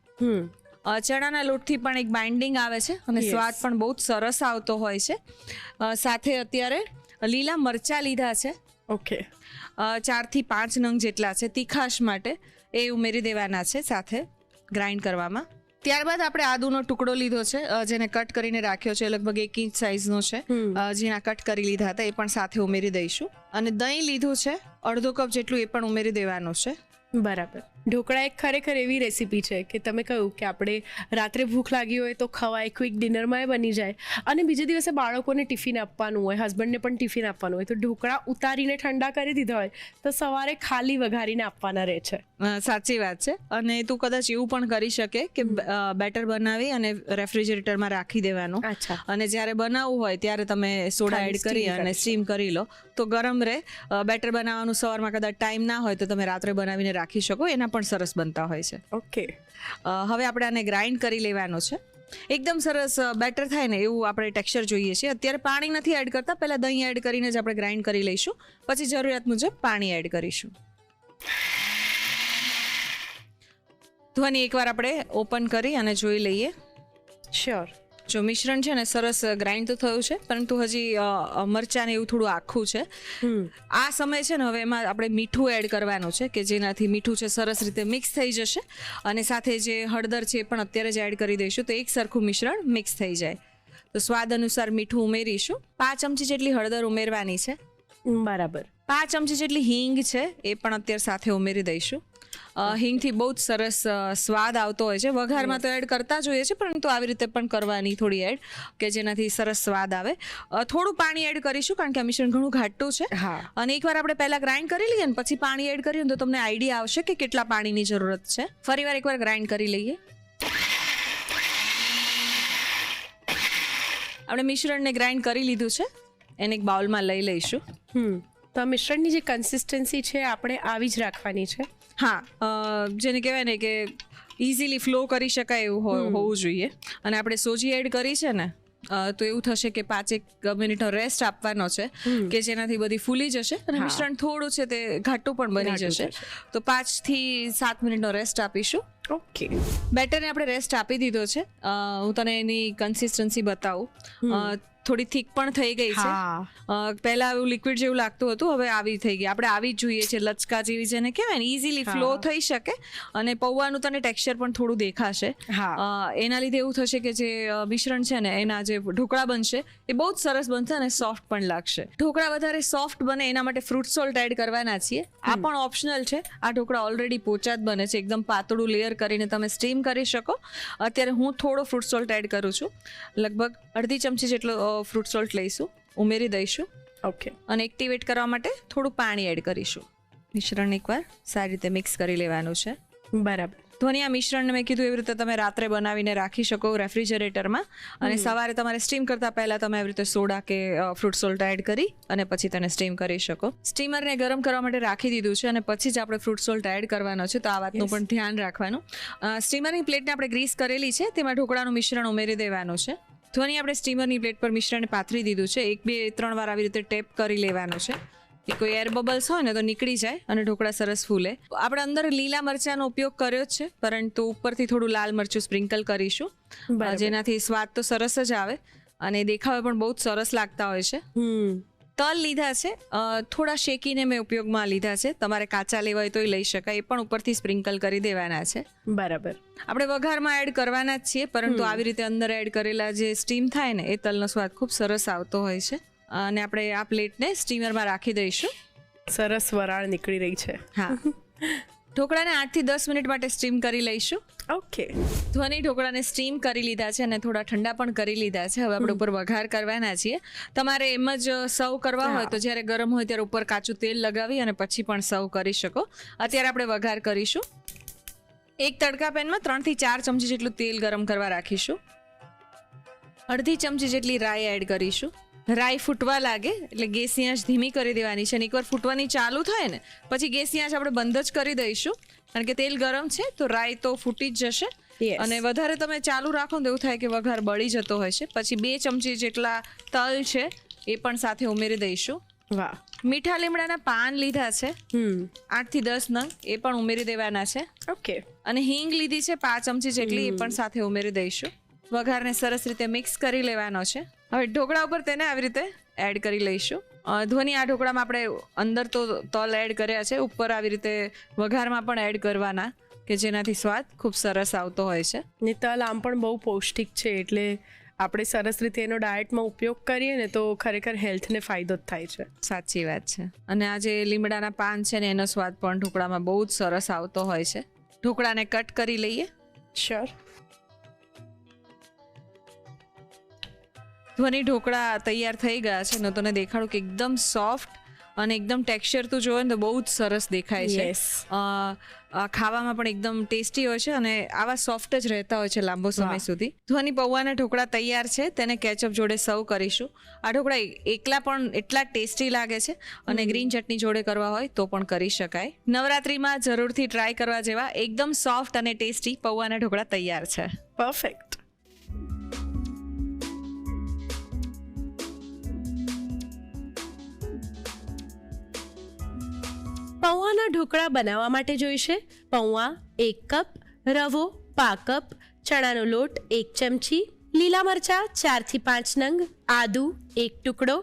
ચણાના લોટથી પણ એક બાઇન્ડિંગ આવે છે અને સ્વાદ પણ બહુ જ સરસ આવતો હોય છે. સાથે અત્યારે લીલા મરચાં લીધા છે. ઓકે. 4 થી 5 નંગ જેટલા છે તીખાશ માટે, એ ઉમેરી દેવાના છે સાથે ગ્રાઇન્ડ કરવામાં. ત્યારબાદ આપણે આદુનો ટુકડો લીધો છે જેને કટ કરીને રાખ્યો છે, લગભગ 1 ઇંચ સાઇઝનો છે, ઝીણા કટ કરી લીધા હતા, એ પણ સાથે ઉમેરી દઈશું. અને દહીં લીધું છે 1/2 કપ જેટલું, એ પણ ઉમેરી દેવાનું છે. બરાબર. ઢોકળા એક ખરેખર એવી રેસીપી છે કે તમે કહ્યું કે આપણે રાત્રે ભૂખ લાગી હોય તો ખવાય, ક્વિક ડિનરમાં બની જાય અને બીજે દિવસે બાળકોને ટિફિન આપવાનું હોય, હસબન્ડને પણ ટિફિન આપવાનું હોય, તો ઢોકળા ઉતારીને ઠંડા કરી દીધા હોય તો સવારે ખાલી વઘારીને આપવાના રહે છે. સાચી વાત છે. અને તું કદાચ એવું પણ કરી શકે કે બેટર બનાવી અને રેફ્રિજરેટરમાં રાખી દેવાનું અને જ્યારે બનાવવું હોય ત્યારે તમે સોડા એડ કરી અને સ્ટીમ કરી લો તો ગરમ રહે. બેટર બનાવવાનું સવારમાં કદાચ ટાઈમ ના હોય તો તમે રાત્રે બનાવીને રાખી શકો, એના પણ સરસ બનતા હોય છે. ઓકે. હવે આપણે આને ગ્રાઇન્ડ કરી લેવાનો છે. એકદમ સરસ બેટર થાય ને એવું આપણે ટેક્સચર જોઈએ છીએ. અત્યારે પાણી નથી એડ કરતા, પહેલા દહીં એડ કરીને જ આપણે ગ્રાઇન્ડ કરી લઈશું, પછી જરૂરિયાત મુજબ પાણી એડ કરીશું. ધ્વનિ, એકવાર આપણે ઓપન કરી અને જોઈ લઈએ. શ્યોર. જો મિશ્રણ છે ને સરસ ગ્રાઇન્ડ તો થયું છે, પરંતુ હજી મરચાં ને એવું થોડું આખું છે. આ સમય છે ને હવે એમાં આપણે મીઠું એડ કરવાનું છે કે જેનાથી મીઠું છે સરસ રીતે મિક્સ થઈ જશે અને સાથે જે હળદર છે એ પણ અત્યારે જ એડ કરી દઈશું તો એક સરખું મિશ્રણ મિક્સ થઈ જાય. તો સ્વાદ અનુસાર મીઠું ઉમેરીશું. 5 ચમચી જેટલી હળદર ઉમેરવાની છે. બરાબર. 5 ચમચી જેટલી હિંગ છે એ પણ અત્યારે સાથે ઉમેરી દઈશું. હિંગથી બહુ જ સરસ સ્વાદ આવતો હોય છે. વઘારમાં તો એડ કરતા જ હોઈએ છીએ, પરંતુ આવી રીતે પણ કરવાની થોડી એડ કે જેનાથી સરસ સ્વાદ આવે. થોડું પાણી એડ કરીશું કારણ કે આ મિશ્રણ ઘણું ઘાટું છે. અને એકવાર આપણે પહેલા ગ્રાઇન્ડ કરી લઈએ ને પછી પાણી એડ કરીએ તો તમને આઈડિયા આવશે કે કેટલા પાણીની જરૂરત છે. ફરીવાર એકવાર ગ્રાઇન્ડ કરી લઈએ. આપણે મિશ્રણને ગ્રાઇન્ડ કરી લીધું છે, એને એક બાઉલમાં લઈ લઈશું. તો આ મિશ્રણની જે કન્સિસ્ટન્સી છે આપણે આવી જ રાખવાની છે. હા, જેને કહેવાય ને કે ઇઝીલી ફ્લો કરી શકાય એવું હોવું જોઈએ. અને આપણે સોજી એડ કરી છે ને તો એવું થશે કે 5-1 મિનિટનો રેસ્ટ આપવાનો છે કે જેનાથી બધી ફૂલી જશે અને મિશ્રણ થોડું છે તે ઘાટું પણ બની જશે. તો 5 થી 7 મિનિટનો રેસ્ટ આપીશું. ઓકે. બેટરને આપણે રેસ્ટ આપી દીધો છે. હું તને એની કન્સિસ્ટન્સી બતાવું. થોડી થીક પણ થઈ ગઈ છે. પહેલા એવું લિક્વિડ જેવું લાગતું હતું, હવે આવી થઈ ગઈ. આપણે આવી જ જોઈએ છે, લચકા જેવી જેને કહેવાય ને, ઇઝીલી ફ્લો થઈ શકે અને પૌવાનું તને ટેક્સચર પણ થોડું દેખાશે. એના લીધે એવું થશે કે જે મિશ્રણ છે ને એના જે ઢોકળા બનશે એ બહુ જ સરસ બનશે અને સોફ્ટ પણ લાગશે. ઢોકળા વધારે સોફ્ટ બને એના માટે ફ્રૂટ સોલ્ટ એડ કરવાના છીએ. આ પણ ઓપ્શનલ છે. આ ઢોકળા ઓલરેડી પોચા જ બને છે, એકદમ પાતળું લેયર કરીને તમે સ્ટીમ કરી શકો. અત્યારે હું થોડો ફ્રૂટ સોલ્ટ એડ કરું છું, લગભગ 1/2 ચમચી જેટલો ફ્રૂટ સોલ્ટ લઈશું, ઉમેરી દઈશું. ઓકે. અને એક્ટિવેટ કરવા માટે થોડું પાણી એડ કરીશું. મિશ્રણ એકવાર સારી રીતે મિક્સ કરી લેવાનું છે. બરાબર. ધ્વની આ મિશ્રણને મેં કીધું એવી રીતે તમે રાત્રે બનાવીને રાખી શકો રેફ્રિજરેટરમાં, અને સવારે તમારે સ્ટીમ કરતા પહેલા તમે એવી રીતે સોડા કે ફ્રૂટ સોલ્ટ એડ કરી અને પછી તેને સ્ટીમ કરી શકો. સ્ટીમરને ગરમ કરવા માટે રાખી દીધું છે અને પછી જ આપણે ફ્રૂટ સોલ્ટ એડ કરવાનો છે, તો આ વાતનું પણ ધ્યાન રાખવાનું. સ્ટીમરની પ્લેટને આપણે ગ્રીસ કરેલી છે, તેમાં ઢોકળાનું મિશ્રણ ઉમેરી દેવાનું છે. ધ્વની આપણે સ્ટીમરની પ્લેટ પર મિશ્રણને પાથરી દીધું છે. 1-2-3 વાર આવી રીતે ટેપ કરી લેવાનું છે કે કોઈ એર બબલ્સ હોય ને તો નીકળી જાય અને ઢોકળા સરસ ફૂલે. આપણે અંદર લીલા મરચાંનો ઉપયોગ કર્યો જ છે, પરંતુ ઉપરથી થોડું લાલ મરચું સ્પ્રિંકલ કરીશું, જેનાથી સ્વાદ તો સરસ જ આવે અને દેખાવે પણ બહુ જ સરસ લાગતા હોય છે. તલ લીધા છે, થોડા શેકીને મેં ઉપયોગમાં લીધા છે. તમારે કાચા લેવા હોય તોય લઈ શકાય, એ પણ ઉપરથી સ્પ્રિંકલ કરી દેવાના છે. બરાબર. આપણે વઘારમાં એડ કરવાના જ છીએ, પરંતુ આવી રીતે અંદર એડ કરેલા જે સ્ટીમ થાય ને એ તલનો સ્વાદ ખૂબ સરસ આવતો હોય છે. અને આપણે આ પ્લેટને સ્ટીમરમાં રાખી દઈશું. સરસ વરાળ નીકળી રહી છે. હા, ઢોકળાને 8 થી 10 મિનિટ માટે સ્ટીમ કરી લઈશું. ઓકે. ધ્વની ઢોકળાને સ્ટીમ કરી લીધા છે અને થોડા ઠંડા પણ કરી લીધા છે. હવે આપણે ઉપર વઘાર કરવાના છીએ. તમારે એમ જ સર્વ કરવા હોય તો જ્યારે ગરમ હોય ત્યારે ઉપર કાચું તેલ લગાવી અને પછી પણ સર્વ કરી શકો. અત્યારે આપણે વઘાર કરીશું. એક તડકા પેનમાં 3 થી 4 ચમચી જેટલું તેલ ગરમ કરવા રાખીશું. અડધી ચમચી જેટલી રાઈ એડ કરીશું. રાઈ ફૂટવા લાગે એટલે ગેસની આંચ ધીમી કરી દેવાની છે, અને એકવાર ફૂટવાની ચાલુ થાય ને પછી ગેસની આંચ આપણે બંધ જ કરી દઈશું, કારણ કે તેલ ગરમ છે તો રાઈ તો ફૂટી જ જશે. અને વધારે તમે ચાલુ રાખો તો એવું થાય કે વઘાર બળી જતો હોય છે. પછી 2 ચમચી જેટલા તલ છે એ પણ સાથે ઉમેરી દઈશું. વાહ. મીઠા લીમડાના પાન લીધા છે 8 થી 10 નંગ, એ પણ ઉમેરી દેવાના છે. ઓકે. અને હિંગ લીધી છે 5 ચમચી જેટલી, એ પણ સાથે ઉમેરી દઈશું. વઘારને સરસ રીતે મિક્સ કરી લેવાનો છે. હવે ઢોકળા ઉપર તેને આવી રીતે એડ કરી લઈશું. ધ્વની આ ઢોકળામાં આપણે અંદર તો તલ એડ કર્યા છે, ઉપર આવી રીતે વઘારમાં પણ એડ કરવાના, કે જેનાથી સ્વાદ ખૂબ સરસ આવતો હોય છે. ને તલ આમ પણ બહુ પૌષ્ટિક છે, એટલે આપણે સરસ રીતે એનો ડાયટમાં ઉપયોગ કરીએ ને તો ખરેખર હેલ્થને ફાયદો જ થાય છે. સાચી વાત છે. અને આ જે લીમડાના પાન છે ને એનો સ્વાદ પણ ઢોકળામાં બહુ જ સરસ આવતો હોય છે. ઢોકળાને કટ કરી લઈએ. શ્યોર. ધ્વની ઢોકળા તૈયાર થઈ ગયા છે ને, તને દેખાડું કે એકદમ સોફ્ટ અને એકદમ ટેક્સચર તું જોવે ને તો બહુ જ સરસ દેખાય છે. ખાવામાં પણ એકદમ ટેસ્ટી હોય છે અને આવા સોફ્ટ જ રહેતા હોય છે લાંબો સમય સુધી. ધ્વની પૌવાના ઢોકળા તૈયાર છે, તેને કેચઅપ જોડે સર્વ કરીશું. આ ઢોકળા એકલા પણ એટલા ટેસ્ટી લાગે છે, અને ગ્રીન ચટણી જોડે કરવા હોય તો પણ કરી શકાય. નવરાત્રિમાં જરૂરથી ટ્રાય કરવા જેવા એકદમ સોફ્ટ અને ટેસ્ટી પૌવાના ઢોકળા તૈયાર છે. પરફેક્ટ. પૌવાના ઢોકળા બનાવવા માટે જોઈશે પૌવા 1 કપ, રવો પા કપ, ચણાનો લોટ 1 ચમચી, લીલા મરચાં 4 થી 5 નંગ, આદુ 1 ટુકડો,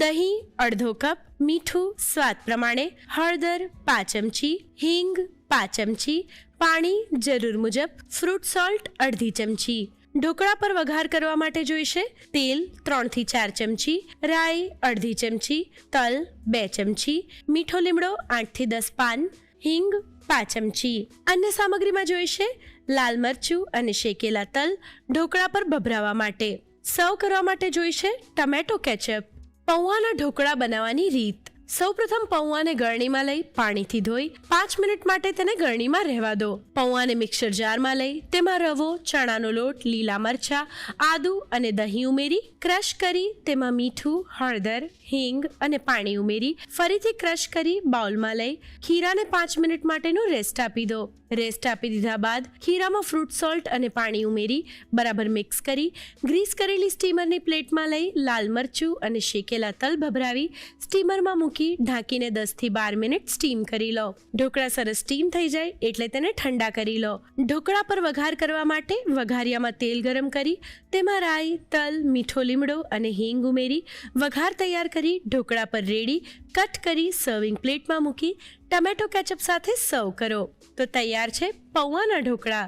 દહીં અડધો કપ, મીઠું સ્વાદ પ્રમાણે, હળદર 5 ચમચી, હિંગ 5 ચમચી, પાણી જરૂર મુજબ, ફ્રૂટ સોલ્ટ અડધી ચમચી. ઢોકળા પર વઘાર કરવા માટે જોઈશે તેલ 3 થી 4 ચમચી, રાઈ અડધી ચમચી, તલ 2 ચમચી, મીઠો લીમડો 8 થી 10 પાન, હિંગ 5 ચમચી. અન્ય સામગ્રીમાં જોઈશે લાલ મરચું અને શેકેલા તલ ઢોકળા પર ભભરાવા માટે. સર્વ કરવા માટે જોઈશે ટમેટો કેચઅપ. પૌવાના ઢોકળા બનાવવાની રીત. સૌપ્રથમ પૌવાને ગળણીમાં લઈ પાણીથી ધોઈ 5 મિનિટ માટે તેને ગળણીમાં રહેવા દો. પૌવાને મિક્સર જારમાં લઈ તેમાં રવો, ચણાનો લોટ, લીલા મરચાં, આદુ અને દહીં ઉમેરી ક્રશ કરી તેમાં મીઠું, હળદર, હિંગ અને પાણી ઉમેરી ફરીથી ક્રશ કરી બાઉલમાં લઈ ખીરાને 5 મિનિટ માટેનું રેસ્ટ આપી દો. રેસ્ટ આપી દીધા બાદ ખીરામાં ફ્રૂટ સોલ્ટ અને પાણી ઉમેરી બરાબર મિક્સ કરી ગ્રીસ કરેલી સ્ટીમરની પ્લેટમાં લઈ લાલ મરચું અને શેકેલા તલ ભભરાવી સ્ટીમરમાં મૂકી ઢાંકીને 10 થી 12 મિનિટ સ્ટીમ કરી લો. ઢોકળા સરસ સ્ટીમ થઈ જાય એટલે તેને ઠંડા કરી લો. ઢોકળા પર વઘાર કરવા માટે વઘારિયામાં તેલ ગરમ કરી તેમાં રાઈ, તલ, મીઠો લીમડો અને હિંગ ઉમેરી વઘાર તૈયાર કરી ઢોકળા પર રેડી કટ કરી સર્વિંગ પ્લેટમાં મૂકી ટમેટો કેચઅપ સાથે સર્વ કરો. તો તૈયાર છે પૌવાના ઢોકળા.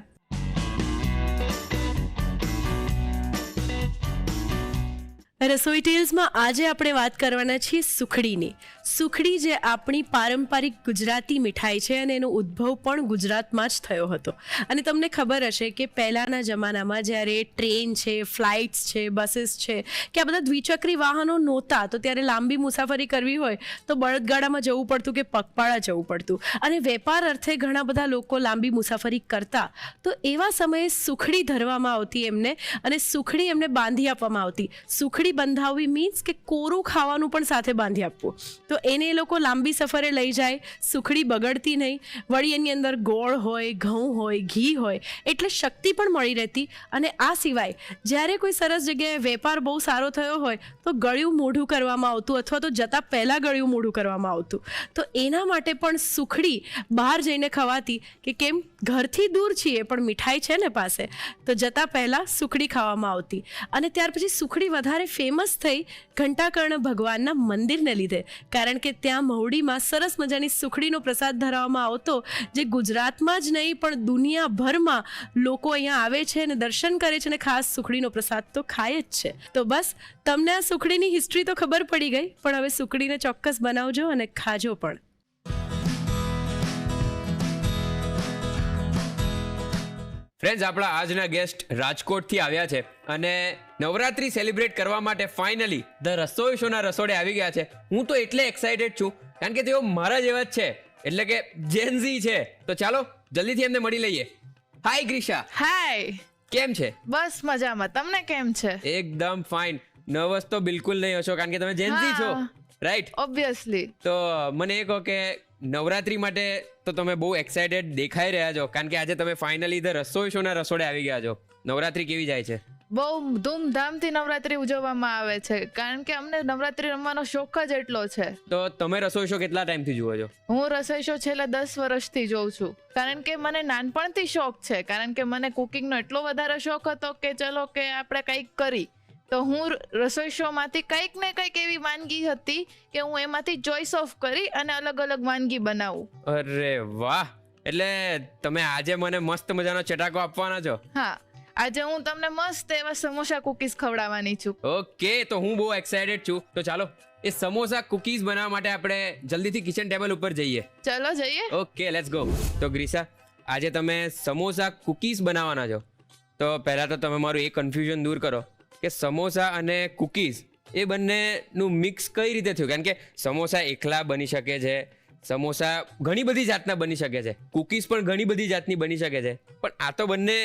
રસોઈ ટેલ્સમાં આજે આપણે વાત કરવાના છીએ સુખડીની. સુખડી જે આપણી પારંપરિક ગુજરાતી મીઠાઈ છે અને એનો ઉદ્ભવ પણ ગુજરાતમાં જ થયો હતો. અને તમને ખબર હશે કે પહેલાંના જમાનામાં જ્યારે ટ્રેન છે, ફ્લાઇટ્સ છે, બસીસ છે કે આ બધા દ્વિચક્રી વાહનો નહોતા, તો ત્યારે લાંબી મુસાફરી કરવી હોય તો બળદગાડામાં જવું પડતું કે પગપાળા જવું પડતું. અને વેપાર અર્થે ઘણા બધા લોકો લાંબી મુસાફરી કરતા, તો એવા સમયે સુખડી ધરવામાં આવતી એમને, અને સુખડી એમને બાંધી આપવામાં આવતી. સુખડી બંધાવવી મીન્સ કે કોરું ખાવાનું પણ સાથે બાંધી આપવું. તો એને એ લોકો લાંબી સફરે લઈ જાય, સુખડી બગડતી નહીં, વળી એની અંદર ગોળ હોય, ઘઉં હોય, ઘી હોય, એટલે શક્તિ પણ મળી રહેતી. અને આ સિવાય જ્યારે કોઈ સરસ જગ્યાએ વેપાર બહુ સારો થયો હોય તો ગળ્યું મોઢું કરવામાં આવતું, અથવા તો જતાં પહેલાં ગળ્યું મોઢું કરવામાં આવતું. તો એના માટે પણ સુખડી બહાર જઈને ખવાતી, કે કેમ ઘરથી દૂર છીએ પણ મીઠાઈ છે ને પાસે, તો જતાં પહેલાં સુખડી ખાવામાં આવતી. અને ત્યાર પછી સુખડી વધારે ફેમસ થઈ ઘંટાકર્ણ ભગવાનના મંદિરને લીધે, કારણ કે ત્યાં મહુડીમાં સરસ મજાની સુખડીનો પ્રસાદ ધરાવવામાં આવતો, જે ગુજરાતમાં જ નહીં પણ દુનિયાભરમાં લોકો અહીંયા આવે છે અને દર્શન કરે છે અને ખાસ સુખડીનો પ્રસાદ તો ખાય જ છે. તો બસ તમને આ સુખડીની હિસ્ટ્રી તો ખબર પડી ગઈ, પણ હવે સુખડીને ચોક્કસ બનાવજો અને ખાજો પણ. ફ્રેન્ડ્સ, આપણા આજના ગેસ્ટ રાજકોટથી આવ્યા છે અને નવરાત્રી સેલિબ્રેટ કરવા માટે ફાઇનલી ધ રસોઈ શોના રસોડે આવી ગયા છે. હું તો એટલે એક્સાઇટેડ છું કારણ કે તેઓ મારા જેવા જ છે, એટલે કે જેનઝી છે. તો ચાલો જલ્દીથી એમને મળી લઈએ. હાય ગ્રીશા. હાય, કેમ છે? બસ મજામાં. તમને કેમ છે? એકદમ ફાઇન. નર્વસ તો બિલકુલ નહીં હશો કારણ કે તમે જેનઝી છો, રાઈટ? ઓબ્વિયસલી. તો મને એ કહો કે નવરાત્રી માટે તો તમે બહુ એક્સાઇટેડ દેખાઈ રહ્યા છો, કારણ કે આજે તમે ફાઇનલી ધ રસોઈ શોના રસોડે આવી ગયા છો. નવરાત્રી કેવી જાય છે? બહુ ધૂમધામથી નવરાત્રી ઉજવવામાં આવે છે, કારણ કે અમને નવરાત્રી રમવાનો શોખ જ એટલો છે. તો તમે રસોઈ શો કેટલા ટાઈમથી જુઓ છો? હું રસોઈ શો છેલ્લા 10 વર્ષથી જોઉં છું, કારણ કે મને નાનપણથી શોખ છે. કારણ કે મને કુકિંગનો એટલો વધારે શોખ હતો કે ચલો કે આપણે કંઈક કરી, તો હું રસોઈ શો માંથી કંઈક ને કંઈક એવી વાનગી હતી કે હું એમાંથી ચોઇસ ઓફ કરી અને અલગ અલગ વાનગી બનાવું. અરે વાહ! એટલે તમે આજે મને મસ્ત મજાનો ચટાકો આપવાના છો. હા, આજે હું તમને મસ્ત એવા સમોસા કુકીઝ ખવડાવવાની છું. ઓકે, તો હું બહુ એક્સાઇટેડ છું. તો ચાલો એ સમોસા કુકીઝ બનાવવા માટે આપણે જલ્દીથી કિચન ટેબલ ઉપર જઈએ. ચલો જઈએ. Okay, let's go. તો ગ્રીસા, આજે તમે સમોસા કુકીઝ બનાવવાના છો, તો પહેલાં તો તમે મારું એ કન્ફ્યુઝન દૂર કરો કે સમોસા અને કુકીઝ એ બંનેનું મિક્સ કઈ રીતે થયું? કારણ કે સમોસા એકલા બની શકે છે, સમોસા ઘણી બધી જાતના બની શકે છે, કુકીઝ પણ ઘણી બધી જાતની બની શકે છે, પણ આ તો બંને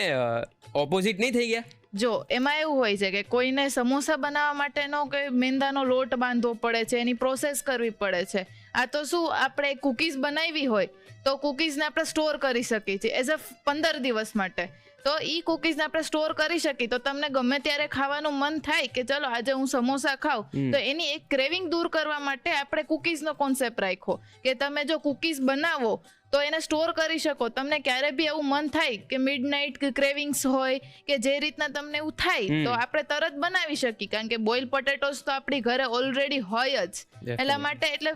ઓપોઝિટ નહીં થઈ ગયા? જો એમાં એવું હોય છે કે કોઈને સમોસા બનાવવા માટેનો કે મેંદાનો લોટ બાંધવો પડે છે, એની પ્રોસેસ કરવી પડે છે. આ તો શું, આપણે કુકીઝ બનાવી હોય તો કુકીઝને આપણે સ્ટોર કરી શકીએ છીએ એઝ અ 15 દિવસ માટે. તો એ કુકીઝને આપણે સ્ટોર કરી શકીએ, તો તમને ગમે ત્યારે ખાવાનું મન થાય કે ચલો આજે હું સમોસા ખાઉં, તો એની એક ક્રેવિંગ દૂર કરવા માટે આપણે કુકીઝનો કોન્સેપ્ટ રાખ્યો કે તમે જો કુકીઝ બનાવો તો એને સ્ટોર કરી શકો. તમને ક્યારે બી એવું મન થાય કે મિડનાઇટ ક્રેવિંગ્સ હોય કે જે રીતના તમને એવું થાય, તો આપણે તરત બનાવી શકીએ, કારણ કે બોઇલ પોટેટોસ તો આપણી ઘરે ઓલરેડી હોય જ. એટલા માટે એટલે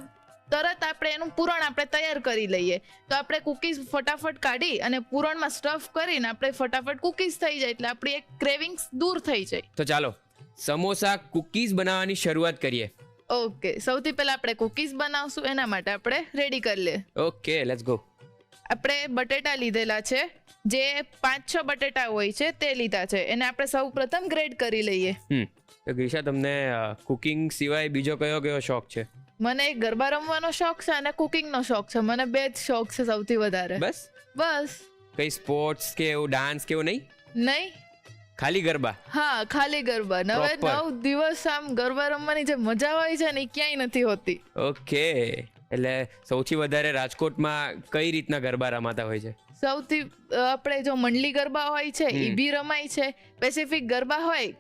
તરત આપણે એનું પૂરણ આપણે તૈયાર કરી લઈએ, તો આપણે કુકીઝ ફટાફટ કાઢી અને પૂરણમાં સ્ટફ કરીને આપણે ફટાફટ કુકીઝ થઈ જાય, એટલે આપણી એક ક્રેવિંગ્સ દૂર થઈ જાય. તો ચાલો સમોસા કુકીઝ બનાવવાની શરૂઆત કરીએ. ઓકે, સૌથી પહેલા આપણે કુકીઝ બનાવશું, એના માટે આપણે રેડી કરી લઈએ. Okay, let's go. આપણે બટેટા લીધેલા છે, જે 5-6 બટેટા હોય છે તે લીધા છે, એને આપણે સૌ પ્રથમ ગ્રેડ કરી લઈએ. તો ગ્રીશા, તમને કુકિંગ સિવાય બીજો કયો શોખ છે? મને ગરબા રમવાનો શોખ છે અને કુકિંગનો શોખ છે. મને બે જ શોખ છે સૌથી વધારે. બસ. કઈ સ્પોર્ટ્સ કે એવું ડાન્સ કે એવું નહીં? નહીં, ખાલી ગરબા? હા, ખાલી ગરબા. 9 દિવસ આમ ગરબા રમવાની જે મજા હોય છે ને એ ક્યાંય નથી હોતી. ઓકે, એટલે સૌથી વધારે રાજકોટમાં કઈ રીતના ગરબા રમાતા હોય છે? સૌથી આપણે જો મંડલી ગરબા હોય છે એ બી રમાય છે. સ્પેસિફિક ગરબા હોય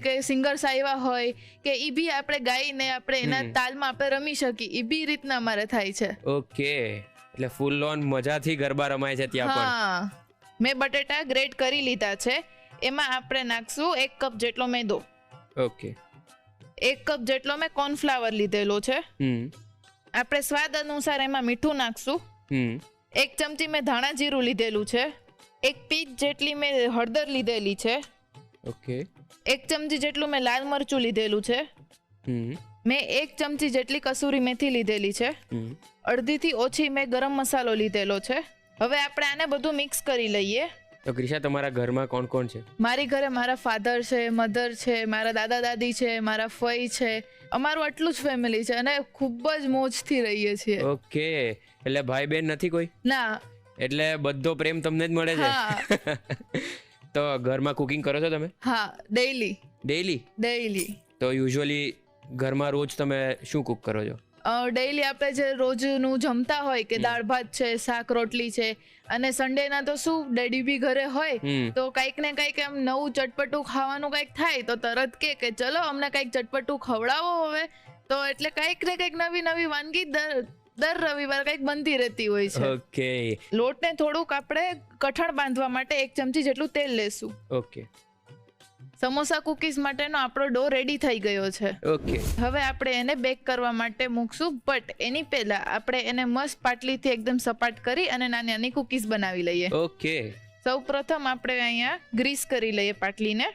કે સિંગર્સ આવ્યા હોય કે એ બી આપણે ગાઈને આપણે એના તાલમાં આપણે રમી શકીએ, એ બી રીતના અમારે થાય છે. ઓકે, એટલે ફૂલ ઓન મજાથી ગરબા રમાય છે ત્યાં પણ. હા, મેં બટેટા ગ્રેટ કરી લીધા છે. એમાં આપણે નાખશું 1 કપ જેટલો મેદો. ઓકે. 1 કપ જેટલો મેં કોર્નફ્લાવર લીધેલો છે. આપણે સ્વાદ અનુસાર એમાં મીઠું નાખશું. 1 ચમચી મેં ધાણા જીરું લીધેલું છે. 1 પીંચ જેટલી મેં હળદર લીધેલી છે. ઓકે. 1 ચમચી જેટલું મેં લાલ મરચું લીધેલું છે. હમ મેં 1 ચમચી જેટલી કસૂરી મેથી લીધેલી છે. હમ અડધીથી ઓછી મેં ગરમ મસાલો લીધેલો છે. હવે આપણે આને બધું મિક્સ કરી લઈએ. તો ગ્રીસા તમારા ઘરમાં કોણ કોણ છે? મારી ઘરે મારા ફાધર છે, મધર છે, મારા દાદા દાદી છે, મારા ફઈ છે. અમારું આટલું જ ફેમિલી છે અને ખૂબ જ મોજથી રહીએ છીએ. ઓકે, એટલે ભાઈ બહેન નથી કોઈ? ના. એટલે બધો પ્રેમ તમને જ મળે છે. હા. તો ઘરમાં કુકિંગ કરો છો તમે હા, ડેઈલી. ડેઈલી? તો યુઝ્યુઅલી ઘરમાં રોજ તમે શું કુક કરો છો? ડેઈલી આપણે જે રોજનું જમતા હોય કે દાળ ભાત છે, શાક રોટલી છે, અને સન્ડેના તો શું ડેડી બી ઘરે હોય તો કંઈક ને કંઈક એમ નવું ચટપટું ખાવાનું કંઈક થાય તો તરત કે ચલો અમને કંઈક ચટપટું ખવડાવો હવે. તો એટલે કંઈક ને કંઈક નવી નવી વાનગી દર રવિવાર કંઈક બનતી રહેતી હોય છે. ઓકે. લોટને થોડુંક આપણે કઠણ બાંધવા માટે 1 ચમચી જેટલું તેલ લેશું. ઓકે. સમોસા કુકીઝ માટેનો આપણો ડો રેડી થઈ ગયો છે. ઓકે. હવે આપણે એને બેક કરવા માટે મૂકશું, બટ એની પહેલા આપણે એને મસ્ત પાટલીથી એકદમ સપાટ કરી અને નાની નાની કુકીઝ બનાવી લઈએ. ઓકે. સૌ પ્રથમ આપણે અહીંયા ગ્રીસ કરી લઈએ પાટલીને.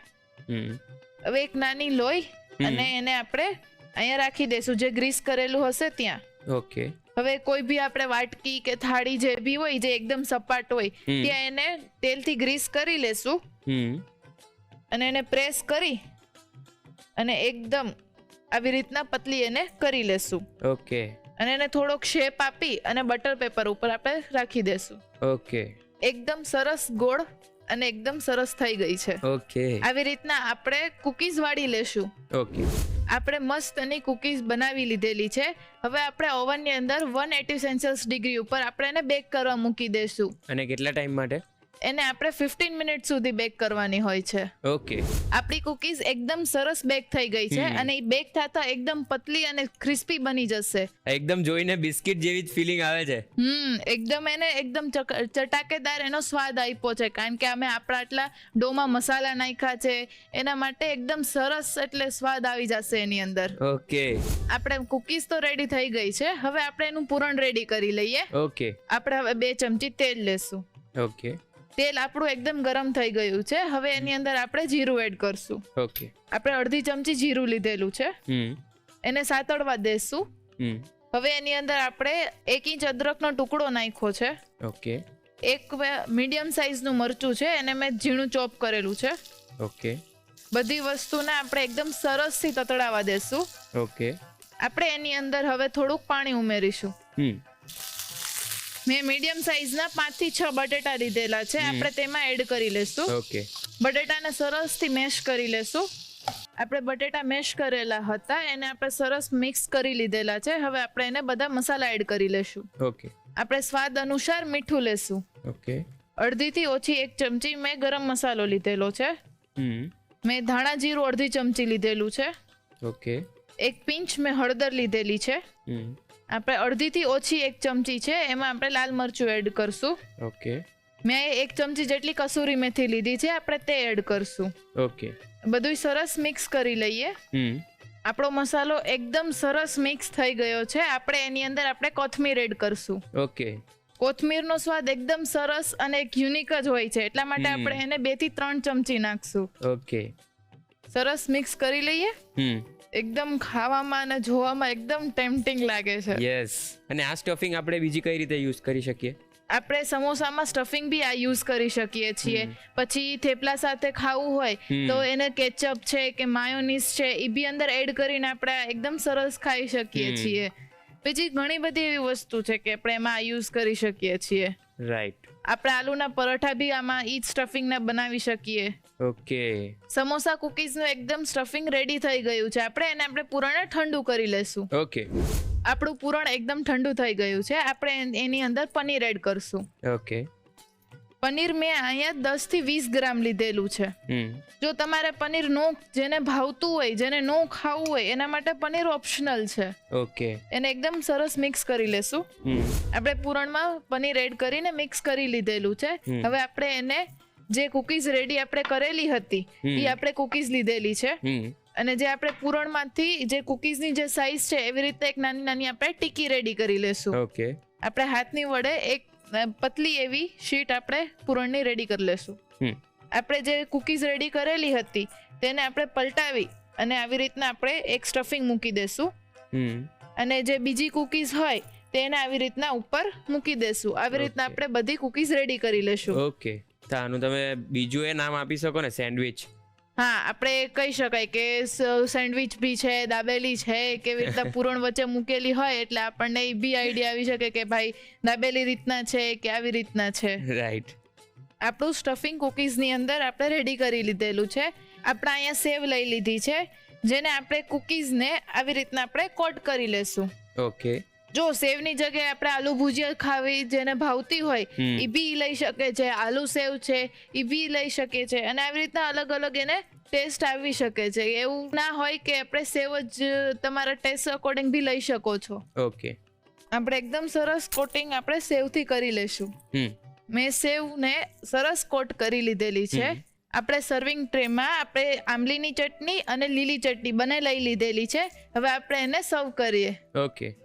હવે એક નાની લોહી અને એને આપણે અહીંયા રાખી દઈશું જે ગ્રીસ કરેલું હશે ત્યાં. ઓકે. હવે કોઈ બી આપણે વાટકી કે થાળી જે બી હોય જે એકદમ સપાટ હોય ત્યાં એને તેલથી ગ્રીસ કરી લેશું અને એને પ્રેસ કરી અને એકદમ આવી રીતના પતલી એને કરી લેશું. ઓકે. અને એને થોડોક શેપ આપી અને બટર પેપર ઉપર આપણે રાખી દેશું. ઓકે. એકદમ સરસ ગોળ અને એકદમ સરસ થઈ ગઈ છે. ઓકે. આવી રીતના આપણે કુકીઝ વાળી લેશું. ઓકે. આપણે મસ્ત એની કુકીઝ બનાવી લીધેલી છે. હવે આપણે ઓવનની અંદર 180 સેલ્સિયસ ડિગ્રી ઉપર આપણે એને બેક કરવા મૂકી દેશું. અને કેટલા ટાઈમ માટે? એને આપણે 15 મિનિટ સુધી બેક કરવાની હોય છે. ઓકે. આપણી કુકીઝ એકદમ સરસ બેક થઈ ગઈ છે અને એ બેક થતા એકદમ પતલી અને ક્રિસ્પી બની જશે. એકદમ જોઈને બિસ્કિટ જેવી જ ફીલિંગ આવે છે. એકદમ એને એકદમ ચટાકેદાર એનો સ્વાદ આપ્યો છે કારણ કે અમે આપણા આટલા ડોમાં મસાલા નાખ્યા છે એના માટે એકદમ સરસ એટલે સ્વાદ આવી જશે એની અંદર. ઓકે. આપણે કુકીઝ તો રેડી થઈ ગઈ છે. હવે આપણે એનું પૂરણ રેડી કરી લઈએ. ઓકે. આપણે હવે 2 ચમચી તેલ લેશું. ઓકે. તેલ આપણું એકદમ ગરમ થઈ ગયું છે. હવે એની અંદર આપણે જીરું એડ કરશું. ઓકે. આપણે અડધી ચમચી જીરું લીધેલું છે. એને સાતળવા દેશું. હવે એની અંદર આપણે 1 ઇંચ અદરકનો ટુકડો નાખ્યો છે. ઓકે. એક મીડિયમ સાઈઝનું મરચું છે એને મેં ઝીણું ચોપ કરેલું છે. ઓકે. બધી વસ્તુને આપણે એકદમ સરસથી તતડાવા દેશું. ઓકે. આપણે એની અંદર હવે થોડુંક પાણી ઉમેરીશું. મેં મીડિયમ સાઈઝના 5 થી 6 બટેટા લીધેલા છે. આપણે તેમાં એડ કરી લેશું. ઓકે. બટેટાને સરસથી મેશ કરી લેશું. આપણે બટેટા મેશ કરેલા હતા એને આપણે સરસ મિક્સ કરી લીધેલા છે. હવે આપણે એને બધા મસાલા એડ કરી લેશું. ઓકે. આપણે સ્વાદ અનુસાર મીઠું લેશું. ઓકે. અડધીથી ઓછી 1 ચમચી મેં ગરમ મસાલો લીધેલો છે. મેં ધાણા જીરું અડધી ચમચી લીધેલું છે. ઓકે. 1 પિંચ મેં હળદર લીધેલી છે. આપણે અડધીથી ઓછી 1 ચમચી છે એમાં આપણે લાલ મરચું એડ કરશું. ઓકે. મેં 1 ચમચી જેટલી કસૂરી મેથી લીધી છે આપણે તે એડ કરશું. ઓકે. બધું સરસ મિક્સ કરી લઈએ. આપણો મસાલો એકદમ સરસ મિક્સ થઈ ગયો છે. આપણે એની અંદર આપણે કોથમીર એડ કરશું. ઓકે. કોથમીરનો સ્વાદ એકદમ સરસ અને એક યુનિક જ હોય છે એટલા માટે આપણે એને 2 થી 3 ચમચી નાખશું. ઓકે. સરસ મિક્સ કરી લઈએ. એકદમ ખાવામાં અને જોવામાં એકદમ ટેમ્પટિંગ લાગે છે. યસ. અને આ સ્ટફિંગ આપણે બીજી કઈ રીતે યુઝ કરી શકીએ? આપણે સમોસામાં સ્ટફિંગ બી આ યુઝ કરી શકીએ છીએ. પછી થેપલા સાથે ખાવું હોય તો એને કેચઅપ છે કે માયોનીઝ છે એ બી અંદર એડ કરીને આપણે એકદમ સરસ ખાઈ શકીએ છીએ. બીજી ઘણી બધી એવી વસ્તુ છે કે આપણે એમાં યુઝ કરી શકીએ છીએ. રાઈટ. આપણે આલુના પરોઠા બી આમાં ઈ સ્ટફિંગના બનાવી શકીએ. ઓકે. સમોસા કુકીઝનું એકદમ સ્ટફિંગ રેડી થઈ ગયું છે. આપણે પૂરણને ઠંડુ કરી લેશું. ઓકે. આપણું પૂરણ એકદમ ઠંડુ થઈ ગયું છે. આપણે એની અંદર પનીર એડ કરશું. ઓકે. પનીર મેં અહીંયા 10 થી 20 ગ્રામ લીધેલું છે. જો તમારે પનીર નો જેને ભાવતું હોય જેને નો ખાવું હોય એના માટે પનીર ઓપ્શનલ છે. ઓકે. એને એકદમ સરસ મિક્સ કરી લેશું. આપણે પૂરણમાં પનીર એડ કરીને મિક્સ કરી લીધેલું છે. હવે આપણે એને જે કુકીઝ રેડી આપણે કરેલી હતી એ આપણે કુકીઝ લીધેલી છે અને જે આપણે પૂરણમાંથી જે કુકીઝની જે સાઈઝ છે એવી રીતે એક નાની નાની આપણે ટીકી રેડી કરી લેશું. ઓકે. આપણે હાથની વડે એક પતલી એવી શીટ આપણે પૂરણની રેડી કરી લેશું. આપણે જે કુકીઝ રેડી કરેલી હતી તેને આપણે પલટાવી અને આવી રીતના આપણે એક સ્ટફિંગ મૂકી દેશું અને જે બીજી કુકીઝ હોય તેને આવી રીતના ઉપર મૂકી દેશું. આવી રીતના આપણે બધી કુકીઝ રેડી કરી લેશું. ઓકે, તો આનું તમે બીજું એ નામ આપી શકો ને, સેન્ડવિચ? હા, આપણે કહી શકાય કે સેન્ડવિચ બી છે, દાબેલી છે, કેવી રીતના પૂરણ વચ્ચે મૂકેલી હોય એટલે આપણને એ બી આઈડિયા આવી શકે કે ભાઈ દાબેલી રીતના છે કે આવી રીતના છે. રાઈટ. આપણું સ્ટફિંગ કુકીઝની અંદર આપણે રેડી કરી લીધેલું છે. આપણે અહીંયા સેવ લઈ લીધી છે જેને આપણે કુકીઝને આવી રીતના આપણે કોટ કરી લેશું. ઓકે. જો સેવની જગ્યાએ આપણે આલુ ભુજિયા ખાવી જેને ભાવતી હોય એ બી લઈ શકે છે, આલુ સેવ છે એ બી લઈ શકે છે અને આવી રીતના અલગ અલગ એને ટેસ્ટ આવી શકે છે. એવું ના હોય કે આપણે સેવ જ તમારા ટેસ્ટ અકોર્ડિંગ બી લઈ શકો છો. ઓકે. આપણે એકદમ સરસ કોટિંગ આપણે સેવથી કરી લેશું. મેં સેવને સરસ કોટ કરી લીધેલી છે. આપણે સર્વિંગ ટ્રેમાં આપણે આંબલીની ચટણી અને લીલી ચટણી બંને લઈ લીધેલી છે. હવે આપણે એને સર્વ કરીએ. ઓકે,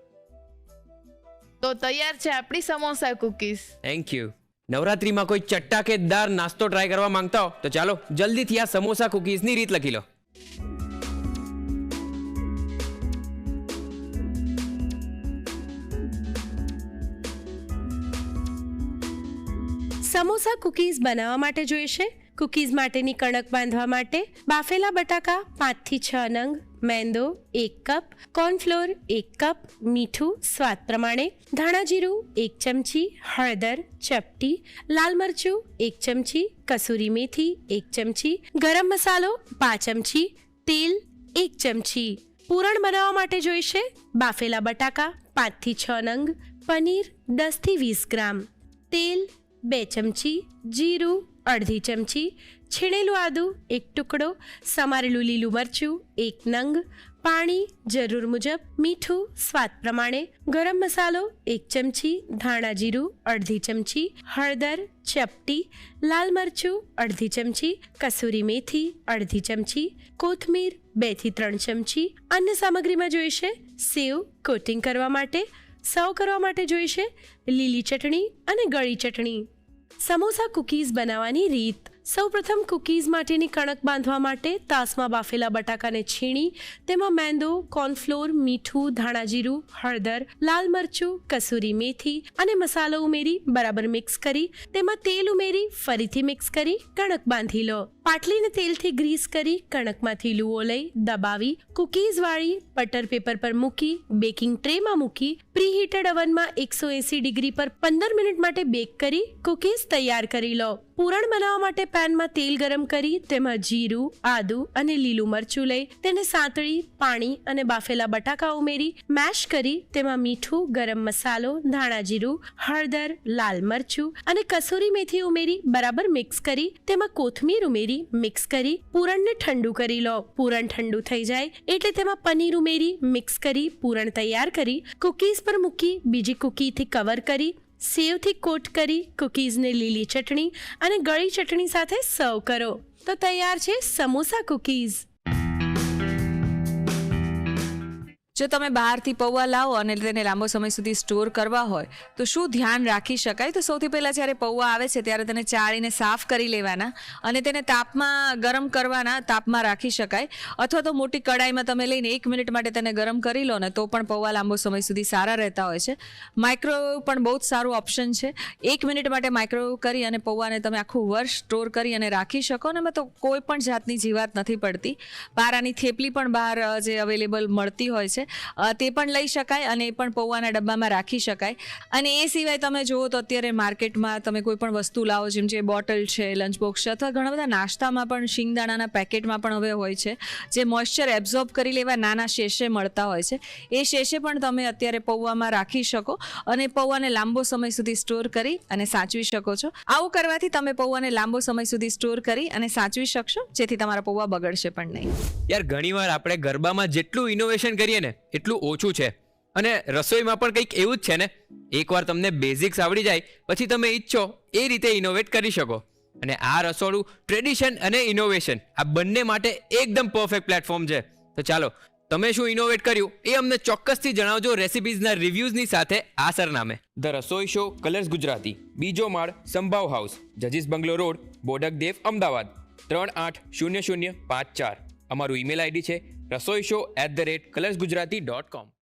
તો તૈયાર છે આપણી સમોસા કુકીઝ. Thank you. નવરાત્રીમાં કોઈ ચટાકેદાર નાસ્તો ટ્રાય કરવા માંગતા હો તો ચાલો જલ્દીથી આ સમોસા કુકીઝની રીત લખી લો. સમોસા કુકીઝ બનાવવા માટે જોઈશે કુકીઝ માટેની કણક બાંધવા માટે બાફેલા બટાકા 5 થી 6 નંગ, મેંદો 1 કપ, કોર્નફ્લોર 1 કપ, મીઠું સ્વાદ પ્રમાણે, ધાણા જીરું 1 ચમચી, હળદર ચપટી, લાલ મરચું 1 ચમચી, કસૂરી મેથી 1 ચમચી, ગરમ મસાલો 5 ચમચી, તેલ 1 ચમચી. પૂરણ બનાવવા માટે જોઈશે બાફેલા બટાકા 5 થી 6 નંગ, પનીર 10 થી 20 ગ્રામ, તેલ 2 ચમચી, જીરું અડધી ચમચી, છીણેલું આદું 1 ટુકડો, સમારેલું લીલું મરચું 1 નંગ, પાણી જરૂર મુજબ, મીઠું સ્વાદ પ્રમાણે, ગરમ મસાલો 1 ચમચી, ધાણા જીરું અડધી ચમચી, હળદર ચપટી, લાલ મરચું અડધી ચમચી, કસૂરી મેથી અડધી ચમચી, કોથમીર 2 થી 3 ચમચી. અન્ય સામગ્રીમાં જોઈશે સેવ કોટિંગ કરવા માટે, સર્વ કરવા માટે જોઈશે લીલી ચટણી અને ગળી ચટણી. સમોસા કુકીઝ બનાવવાની રીત. સૌપ્રથમ કુકીઝ માટેની કણક બાંધવા માટે તાસમાં બાફેલા બટાકાને છીણી તેમાં મેંદો, કોર્નફ્લોર, મીઠું, ધાણા જીરું, હળદર, લાલ મરચું, કસૂરી મેથી અને મસાલો ઉમેરી બરાબર મિક્સ કરી તેમાં તેલ ઉમેરી ફરીથી મિક્સ કરી કણક બાંધી લો. પાટલીને તેલથી ગ્રીસ કરી કણકમાંથી લૂવો લઈ દબાવી કુકીઝ વાળી બટર પેપર પર મૂકી બેકિંગ ટ્રેમાં મૂકી પ્રીહીટેડ અવનમાં 180 ડિગ્રી પર 15 મિનિટ માટે બેક કરી કુકીઝ તૈયાર કરી લો. પૂરણ બનાવવા માટે પેનમાં તેલ ગરમ કરી તેમાં જીરું, આદુ અને લીલું મરચું લઈ તેને સાંતળી પાણી અને બાફેલા બટાકા ઉમેરી મેશ કરી તેમાં મીઠું, ગરમ મસાલો, ધાણા જીરું, હળદર, લાલ મરચું અને કસૂરી મેથી ઉમેરી બરાબર મિક્સ કરી તેમાં કોથમીર ઉમેરી મિક્સ કરી પૂરણને ઠંડુ કરી લો. પૂરણ ઠંડુ થઈ જાય એટલે તેમાં પનીર ઉમેરી મિક્સ કરી પૂરણ તૈયાર કરી કુકીઝ પર મૂકી બીજી કુકીથી કવર કરી સેવથી કોટ કરી કુકીઝને લીલી ચટણી અને ગળી ચટણી સાથે સર્વ કરો. તો તૈયાર છે સમોસા કુકીઝ. જો તમે બહારથી પૌવા લાવો અને તેને લાંબો સમય સુધી સ્ટોર કરવા હોય તો શું ધ્યાન રાખી શકાય? તો સૌથી પહેલાં જ્યારે પૌવા આવે છે ત્યારે તેને ચાળીને સાફ કરી લેવાના અને તેને તાપમાં ગરમ કરવાના, તાપમાં રાખી શકાય. અથવા તો મોટી કડાઈમાં તમે લઈને 1 મિનિટ માટે તેને ગરમ કરી લો ને તો પણ પૌવા લાંબો સમય સુધી સારા રહેતા હોય છે. માઇક્રોવેવ પણ બહુ જ સારું ઓપ્શન છે. 1 મિનિટ માટે માઇક્રોવેવ કરી અને પૌવાને તમે આખું વર્ષ સ્ટોર કરી અને રાખી શકો ને એમાં તો કોઈ પણ જાતની જીવાત નથી પડતી. પારાની થેપલી પણ બહાર જે અવેલેબલ મળતી હોય છે તે પણ લઈ શકાય અને એ પણ પૌવાના ડબ્બામાં રાખી શકાય. અને એ સિવાય તમે જુઓ તો અત્યારે માર્કેટમાં તમે કોઈ પણ વસ્તુ લાવો જેમ જે બોટલ છે, લંચ બોક્સ છે અથવા ઘણા બધા નાસ્તામાં પણ શિંગદાણાના પેકેટમાં પણ હવે હોય છે જે મોઇશ્ચર એબ્ઝોર્બ કરી લેવા નાના શેષે મળતા હોય છે. એ શેષે પણ તમે અત્યારે પૌવામાં રાખી શકો અને પૌવાને લાંબો સમય સુધી સ્ટોર કરી અને સાચવી શકો છો. આવું કરવાથી તમે પૌવાને લાંબો સમય સુધી સ્ટોર કરી અને સાચવી શકશો જેથી તમારા પૌવા બગડશે પણ નહીં. યાર ઘણીવાર આપણે ગરબામાં જેટલું ઇનોવેશન કરીએ ને એટલું ઓછું છે અને રસોઈમાં પણ કંઈક એવું જ છે ને. એકવાર તમને બેઝિક્સ આવડી જાય પછી તમે ઈચ્છો એ રીતે ઇનોવેટ કરી શકો. અને આ રસોડું ટ્રેડિશન અને ઇનોવેશન આ બંને માટે એકદમ પરફેક્ટ પ્લેટફોર્મ છે. તો ચાલો તમે શું ઇનોવેટ કર્યું એ અમને ચોક્કસથી જણાવજો રેસિપીઝના રિવ્યૂઝની સાથે આ સરનામે. The Rasoi show, colours Gujarati, બીજો માળ, સંભાવ હાઉસ, જજીસ બંગલો રોડ, બોડક દેવ, અમદાવાદ 380054. અમારું ઈમેલ આઈડી છે rasoishow@colorsgujarati.com.